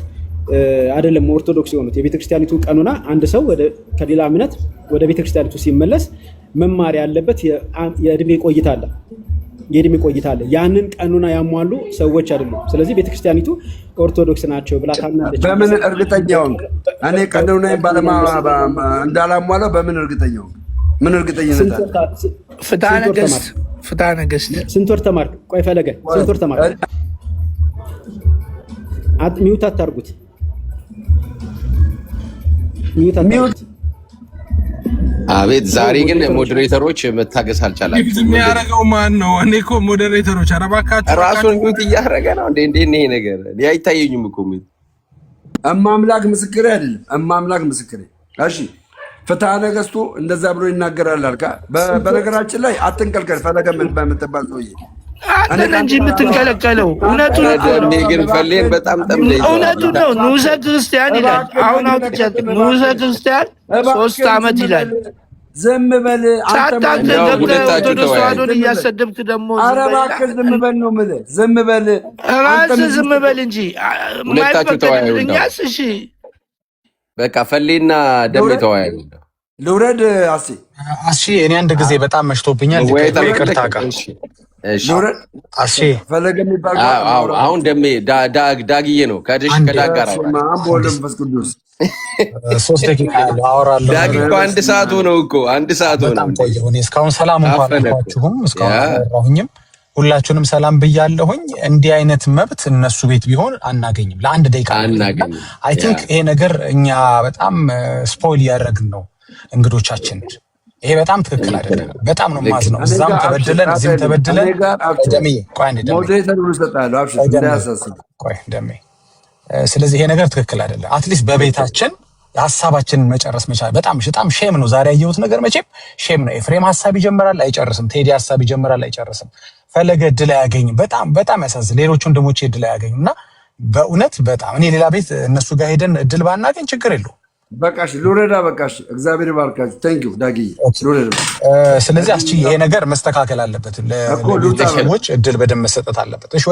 አይደለም ኦርቶዶክስ የሆኑት የቤተክርስቲያኒቱ ቀኖና አንድ ሰው ከሌላ እምነት ወደ ቤተክርስቲያኒቱ ሲመለስ መማር ያለበት የእድሜ ቆይታ አለ። ያንን ቀኑና ያሟሉ ሰዎች አይደሉም። ስለዚህ ቤተክርስቲያኒቱ ኦርቶዶክስ ናቸው ብላ ታምናለች። በምን እርግጠኛው? እኔ ቀኑና እንዳላሟለው በምን እርግጠኛው? ምን እርግጠኝነት አለ? ፍትሐ ነገሥት ስንት ወር ተማርክ? ቆይ ፈለገ ስንት ወር ተማርክ? ሚውት አታርጉት። አቤት ዛሬ ግን ሞዴሬተሮች መታገስ አልቻላችሁም። የሚያደርገው ማን ነው? እኔ እኮ ሞዴሬተሮች አረባካችሁ ራሱን ሚውት እያደረገ ነው እንዴ? ይሄ ነገር አይታየኝም እኮ ሚውት። እማምላክ ምስክሬ አይደለም፣ እማምላክ ምስክሬ። እሺ ፍትሐ ነገሥቱ እንደዛ ብሎ ይናገራል አልካ። በነገራችን ላይ አትንቀልቀል። ፈለገ ምን በምትባል ሰውዬ አንተን እንጂ የምትንቀለቀለው እውነቱን ግን ፈሌን በጣም ጠምደኝ። እውነቱን ነው። ንዑሰ ክርስቲያን ይላል። አሁን አውጥቻት ንዑሰ ክርስቲያን 3 ዓመት ይላል። ዝም በል ሳታንተ ኦርቶዶክስ ተዋሕዶን እያሰደብክ ደግሞ ኧረ እባክህ ዝም በል ነው የምልህ። ዝም በል ራስህ ዝም በል እንጂ ሁለታችሁ እሺ በቃ ፈሌና ደሜ ተወያዩ። ልውረድ አሺ እኔ አንድ ጊዜ በጣም መሽቶብኛል። ይቅርታ ፈለገ የሚባል አሁን ደሜ ዳግዬ ነው ከዳግ ጋር 3 ደቂቃ ያለው አወራለሁ። ዳግ እኮ 1 ሰዓት ሆነው እኮ 1 ሰዓት ሆነው። በጣም ቆየሁ እኔ እስካሁን ሰላም እንኳን አልኳችሁም። እስካሁን አወራሁኝም። ሁላችሁንም ሰላም ብያለሁኝ። እንዲህ አይነት መብት እነሱ ቤት ቢሆን አናገኝም። ለ1 ደቂቃ አናገኝም። አይ ቲንክ ይሄ ነገር እኛ በጣም ስፖይል እያደረግን ነው እንግዶቻችን። ይሄ በጣም ትክክል አይደለም። በጣም ነው የማዝነው። እዛም ተበድለን እዚህም ተበድለን። ደሜ ቆይ አንዴ ደሜ ስለዚህ ይሄ ነገር ትክክል አይደለም። አትሊስት በቤታችን ሀሳባችንን መጨረስ መቻል በጣም ሼም ነው። ዛሬ ያየሁት ነገር መቼም ሼም ነው። ኤፍሬም ሀሳብ ይጀምራል አይጨርስም። ቴዲ ሀሳብ ይጀምራል አይጨርስም። ፈለገ እድል አያገኝም። በጣም ያሳዝን። ሌሎቹ ወንድሞቼ እድል አያገኙም። እና በእውነት በጣም እኔ ሌላ ቤት እነሱ ጋር ሄደን እድል ባናገኝ ችግር የለውም። በቃሽ ሉረዳ በቃሽ። እግዚአብሔር ይባርካችሁ። ቴንኪው ዳጊዬ ሉረዳ። ስለዚህ ይሄ ነገር መስተካከል አለበት። ለሰዎች እድል በደንብ መሰጠት አለበት። እሺ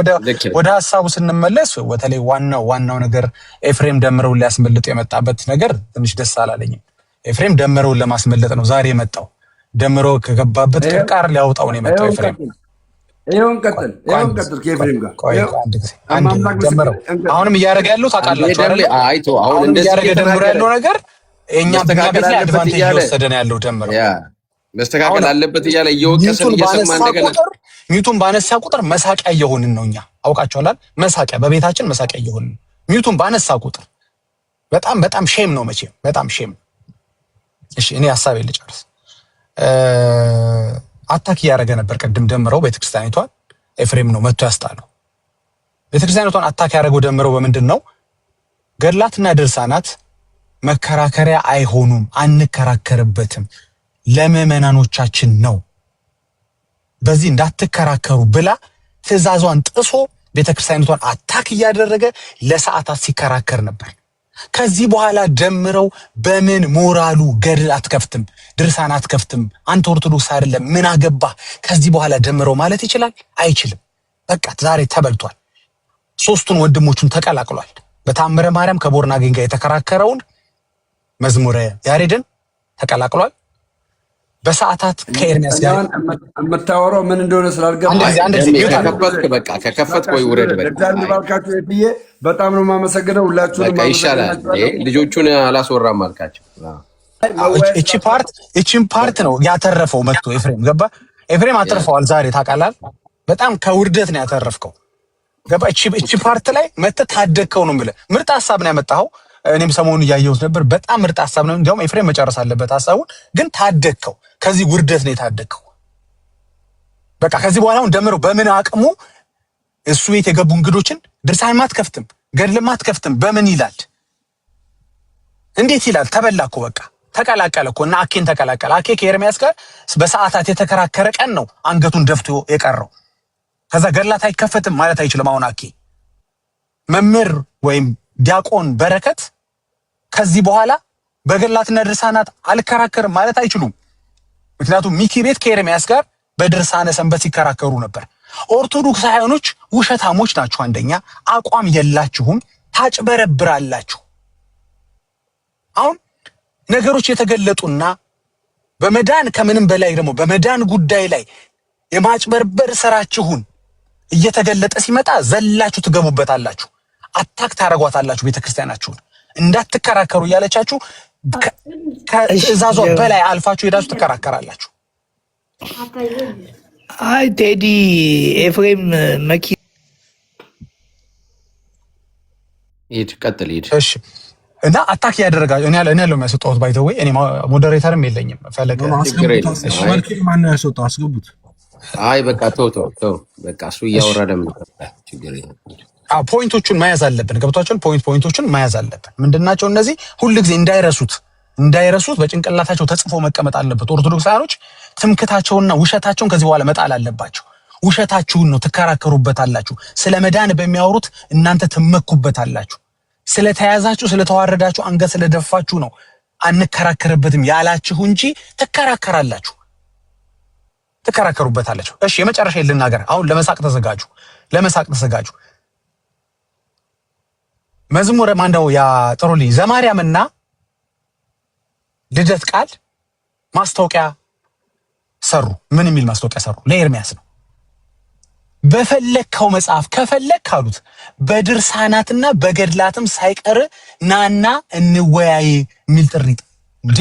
ወደ ሀሳቡ ስንመለስ በተለይ ዋናው ነገር ኤፍሬም ደምረውን ሊያስመልጥ የመጣበት ነገር ትንሽ ደስ አላለኝም። ኤፍሬም ደምረውን ለማስመለጥ ነው ዛሬ የመጣው። ደምሮ ከገባበት ቅርቃር ሊያወጣው ነው የመጣው ኤፍሬም። ይሄውን ቀጥል ከኤፍሬም ጋር ደምረው አሁንም እያደረገ ያለው ታውቃላችሁ አይደል? አሁን እንደዚህ እያደረገ ደምሮ ያለው ነገር እኛ ቤት ላይ አድቫንቴጅ እየወሰደ ነው ያለው። ደምረው መስተካከል አለበት እያለ እየወቀሰን እየሰማን ነገር ሚውቱን ባነሳ ቁጥር መሳቂያ እየሆንን ነው እኛ። አውቃችኋል? መሳቂያ በቤታችን መሳቂያ እየሆንን ነው። ሚውቱን ባነሳ ቁጥር በጣም ሼም ነው መቼም በጣም ሼም። እሺ እኔ ሐሳቤን ልጨርስ። አታክ እያደረገ ነበር ቅድም ደምረው ቤተክርስቲያኒቷን። ኤፍሬም ነው መጥቶ ያስጣለው። ቤተክርስቲያኒቷን አታክ ያደረገው ደምረው በምንድን ነው? ገድላትና ድርሳናት መከራከሪያ አይሆኑም፣ አንከራከርበትም፣ ለምዕመናኖቻችን ነው፣ በዚህ እንዳትከራከሩ ብላ ትእዛዟን ጥሶ ቤተክርስቲያኒቷን አታክ እያደረገ ለሰዓታት ሲከራከር ነበር። ከዚህ በኋላ ደምረው በምን ሞራሉ ገድል አትከፍትም፣ ድርሳን አትከፍትም፣ አንተ ኦርቶዶክስ አይደለም ምን አገባ? ከዚህ በኋላ ደምረው ማለት ይችላል? አይችልም። በቃ ዛሬ ተበልቷል። ሶስቱን ወንድሞቹን ተቀላቅሏል። በታምረ ማርያም ከቦርናጌን ጋር የተከራከረውን መዝሙረ ያሬድን ተቀላቅሏል። በሰዓታት ከኤርሚያስ ጋር የምታወራው ምን እንደሆነ ስላልገባኝ ከከፈትክ ወይ ውረድ። እግዚአብሔር ባርካችሁ ብዬ በጣም ነው የማመሰግነው። ሁላችሁንም ይሻላል። ልጆቹን አላስወራም አልካቸው። እቺን ፓርት ነው ያተረፈው መጥቶ ኤፍሬም ገባ። ኤፍሬም አተርፈዋል ዛሬ ታውቃለህ። በጣም ከውርደት ነው ያተረፍከው ገባ። እቺ ፓርት ላይ መጥተህ ታደግከው ነው የምልህ። ምርጥ ሀሳብ ነው ያመጣኸው። እኔም ሰሞኑን እያየሁት ነበር። በጣም ምርጥ ሀሳብ ነው። እንዲያውም ኤፍሬም መጨረስ አለበት ሀሳቡን። ግን ታደግከው፣ ከዚህ ውርደት ነው የታደግከው። በቃ ከዚህ በኋላ አሁን ደምረው በምን አቅሙ እሱ ቤት የገቡ እንግዶችን ድርሳን ማትከፍትም ገድል ማትከፍትም በምን ይላል? እንዴት ይላል? ተበላኮ በቃ ተቀላቀለ እኮ እና አኬን ተቀላቀለ። አኬ ከኤርሚያስ ጋር በሰዓታት የተከራከረ ቀን ነው አንገቱን ደፍቶ የቀረው። ከዛ ገድላት አይከፈትም ማለት አይችልም። አሁን አኬ መምህር ወይም ዲያቆን በረከት ከዚህ በኋላ በገድላትና ድርሳናት አልከራከርም ማለት አይችሉም። ምክንያቱም ሚኪ ቤት ከኤርሚያስ ጋር በድርሳነ ሰንበት ሲከራከሩ ነበር። ኦርቶዶክሳውያኖች ውሸታሞች ናችሁ። አንደኛ አቋም የላችሁም፣ ታጭበረብራላችሁ። አሁን ነገሮች የተገለጡና በመዳን ከምንም በላይ ደግሞ በመዳን ጉዳይ ላይ የማጭበርበር ስራችሁን እየተገለጠ ሲመጣ ዘላችሁ ትገቡበታላችሁ። አታክ ታረጓታላችሁ። ቤተክርስቲያናችሁን እንዳትከራከሩ እያለቻችሁ ከትእዛዟ በላይ አልፋችሁ ሄዳችሁ ትከራከራላችሁ። አይ ቴዲ ኤፍሬም መኪ ሂድ ቀጥል ሂድ። እሺ እና አታክ ያደረጋችሁ እኔ ያለው የሚያስወጣሁት ባይተው ወይ እኔ ሞዴሬተርም የለኝም። ፈለገ ማነው ያስወጣው? አስገቡት። አይ በቃ ተው በቃ እሱ እያወራ ደም ችግር የለም። ፖይንቶቹን መያዝ አለብን። ገብቷቸውን ፖይንቶቹን መያዝ አለብን። ምንድናቸው እነዚህ? ሁልጊዜ እንዳይረሱት በጭንቅላታቸው ተጽፎ መቀመጥ አለበት። ኦርቶዶክሳውያኖች ትምክታቸውንና ውሸታቸውን ከዚህ በኋላ መጣል አለባቸው። ውሸታችሁን ነው ትከራከሩበታላችሁ። ስለ መዳን በሚያወሩት እናንተ ትመኩበታላችሁ። ስለተያዛችሁ፣ ስለተዋረዳችሁ፣ አንገት ስለደፋችሁ ነው አንከራከርበትም ያላችሁ እንጂ ትከራከራላችሁ፣ ትከራከሩበታላችሁ። እሺ የመጨረሻ ልናገር። አሁን ለመሳቅ ተዘጋጁ። መዝሙረ ማንዳው ያ ጥሩልኝ ዘማርያምና ልደት ቃል ማስታወቂያ ሰሩ። ምን የሚል ማስታወቂያ ሰሩ? ለኤርሚያስ ነው። በፈለግከው መጽሐፍ ከፈለግ አሉት በድርሳናትና በገድላትም ሳይቀር ናና እንወያይ የሚል ጥሪ እንዴ!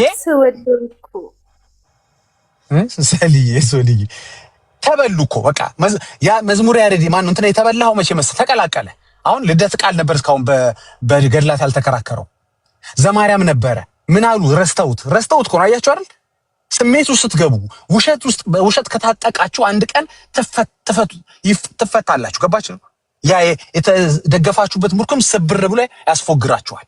ሰልዬ ተበሉ እኮ በቃ ያ መዝሙረ ያሬድ ማን ነው እንትና የተበላው መቼ መሰለህ? ተቀላቀለ። አሁን ልደት ቃል ነበር እስካሁን በገድላት ያልተከራከረው። ዘማርያም ነበረ። ምን አሉ? ረስተውት እኮ ነው። አያችሁ አይደል? ስሜት ውስጥ ስትገቡ ውሸት ከታጠቃችሁ አንድ ቀን ትፈታላችሁ። ገባችሁ? ያ የተደገፋችሁበት ሙርኩም ስብር ብሎ ያስፎግራችኋል።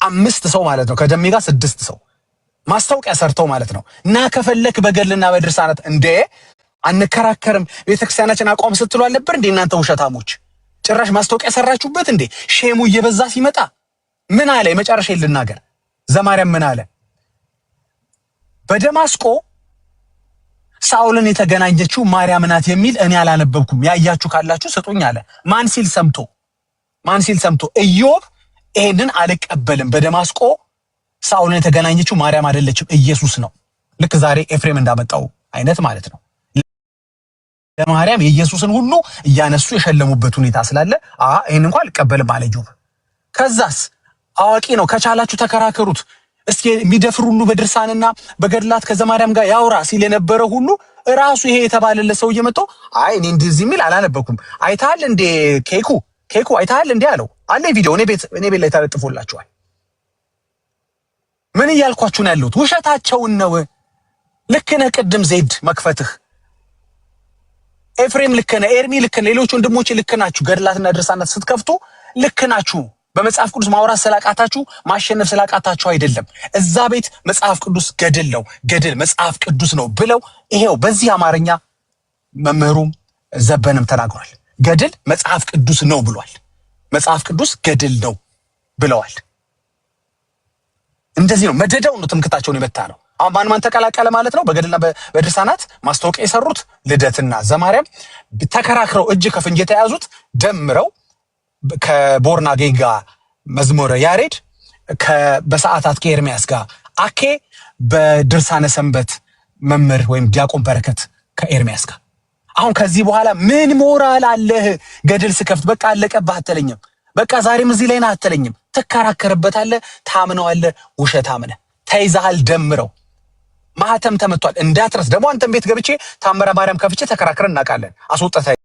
5 ሰው ማለት ነው ከደሜ ጋር 6 ሰው ማስታወቂያ ሰርተው ማለት ነው። እና ከፈለክ በገድልና በድርሳናት እንዴ አንከራከርም ቤተክርስቲያናችን አቋም ስትሉ አልነበር እንዴ እናንተ ውሸታሞች? ጭራሽ ማስታወቂያ ሰራችሁበት እንዴ? ሼሙ እየበዛ ሲመጣ ምን አለ? የመጨረሻ ልናገር ዘማርያም ምን አለ? በደማስቆ ሳኦልን የተገናኘችው ማርያም ናት የሚል እኔ አላነበብኩም፣ ያያችሁ ካላችሁ ስጡኝ አለ። ማን ሲል ሰምቶ? ኢዮብ ይሄንን አልቀበልም፣ በደማስቆ ሳኦልን የተገናኘችው ማርያም አይደለችም ኢየሱስ ነው። ልክ ዛሬ ኤፍሬም እንዳመጣው አይነት ማለት ነው። ለማርያም የኢየሱስን ሁሉ እያነሱ የሸለሙበት ሁኔታ ስላለ ይሄን እንኳን አልቀበልም አለ ኢዮብ። ከዛስ አዋቂ ነው፣ ከቻላችሁ ተከራከሩት። እስኪ የሚደፍር ሁሉ በድርሳንና በገድላት ከዘማርያም ጋር ያውራ ሲል የነበረ ሁሉ ራሱ ይሄ የተባለለት ሰው እየመጣው እኔ እንደዚህ የሚል አላነበብኩም። አይታል እንደ ኬኩ አይታል እንደ አለው አለ ቪዲዮ እኔ ቤት ላይ ተለጥፎላችኋል። ምን እያልኳችሁ ነው ያለሁት? ውሸታቸውን ነው። ልክ ነህ። ቅድም ዜድ መክፈትህ ኤፍሬም ልክ ነህ፣ ኤርሚ ልክ ነህ፣ ሌሎች ወንድሞቼ ልክ ናችሁ። ገድላትና ድርሳናት ስትከፍቱ ልክ ናችሁ። በመጽሐፍ ቅዱስ ማውራት ስላቃታችሁ ማሸነፍ ስላቃታችሁ አይደለም። እዛ ቤት መጽሐፍ ቅዱስ ገድል ነው፣ ገድል መጽሐፍ ቅዱስ ነው ብለው ይሄው በዚህ አማርኛ መምህሩም ዘበንም ተናግሯል። ገድል መጽሐፍ ቅዱስ ነው ብሏል። መጽሐፍ ቅዱስ ገድል ነው ብለዋል። እንደዚህ ነው መደዳው ነው ትምክታቸውን የመታ ነው። አሁን ማን ተቀላቀለ ማለት ነው? በገድልና በድርሳናት ማስታወቂያ የሰሩት ልደትና ዘማርያም ተከራክረው እጅ ከፍንጅ የተያዙት ደምረው ከቦርናጌ ጋር መዝሙረ ያሬድ በሰዓታት ከኤርሚያስ ጋር አኬ በድርሳነ ሰንበት መምህር ወይም ዲያቆን በረከት ከኤርሚያስ ጋር። አሁን ከዚህ በኋላ ምን ሞራል አለህ? ገድል ስከፍት በቃ አለቀብህ አትለኝም። በቃ ዛሬም እዚህ ላይ ነህ አትለኝም። ትከራከርበታለህ፣ ታምነዋለህ። ውሸታም ነህ፣ ተይዘሃል። ደምረው ማህተም ተመቷል እንዳትረስ። ደግሞ አንተም ቤት ገብቼ ታምረ ማርያም ከፍቼ ተከራክረን እናውቃለን። አስወጣታ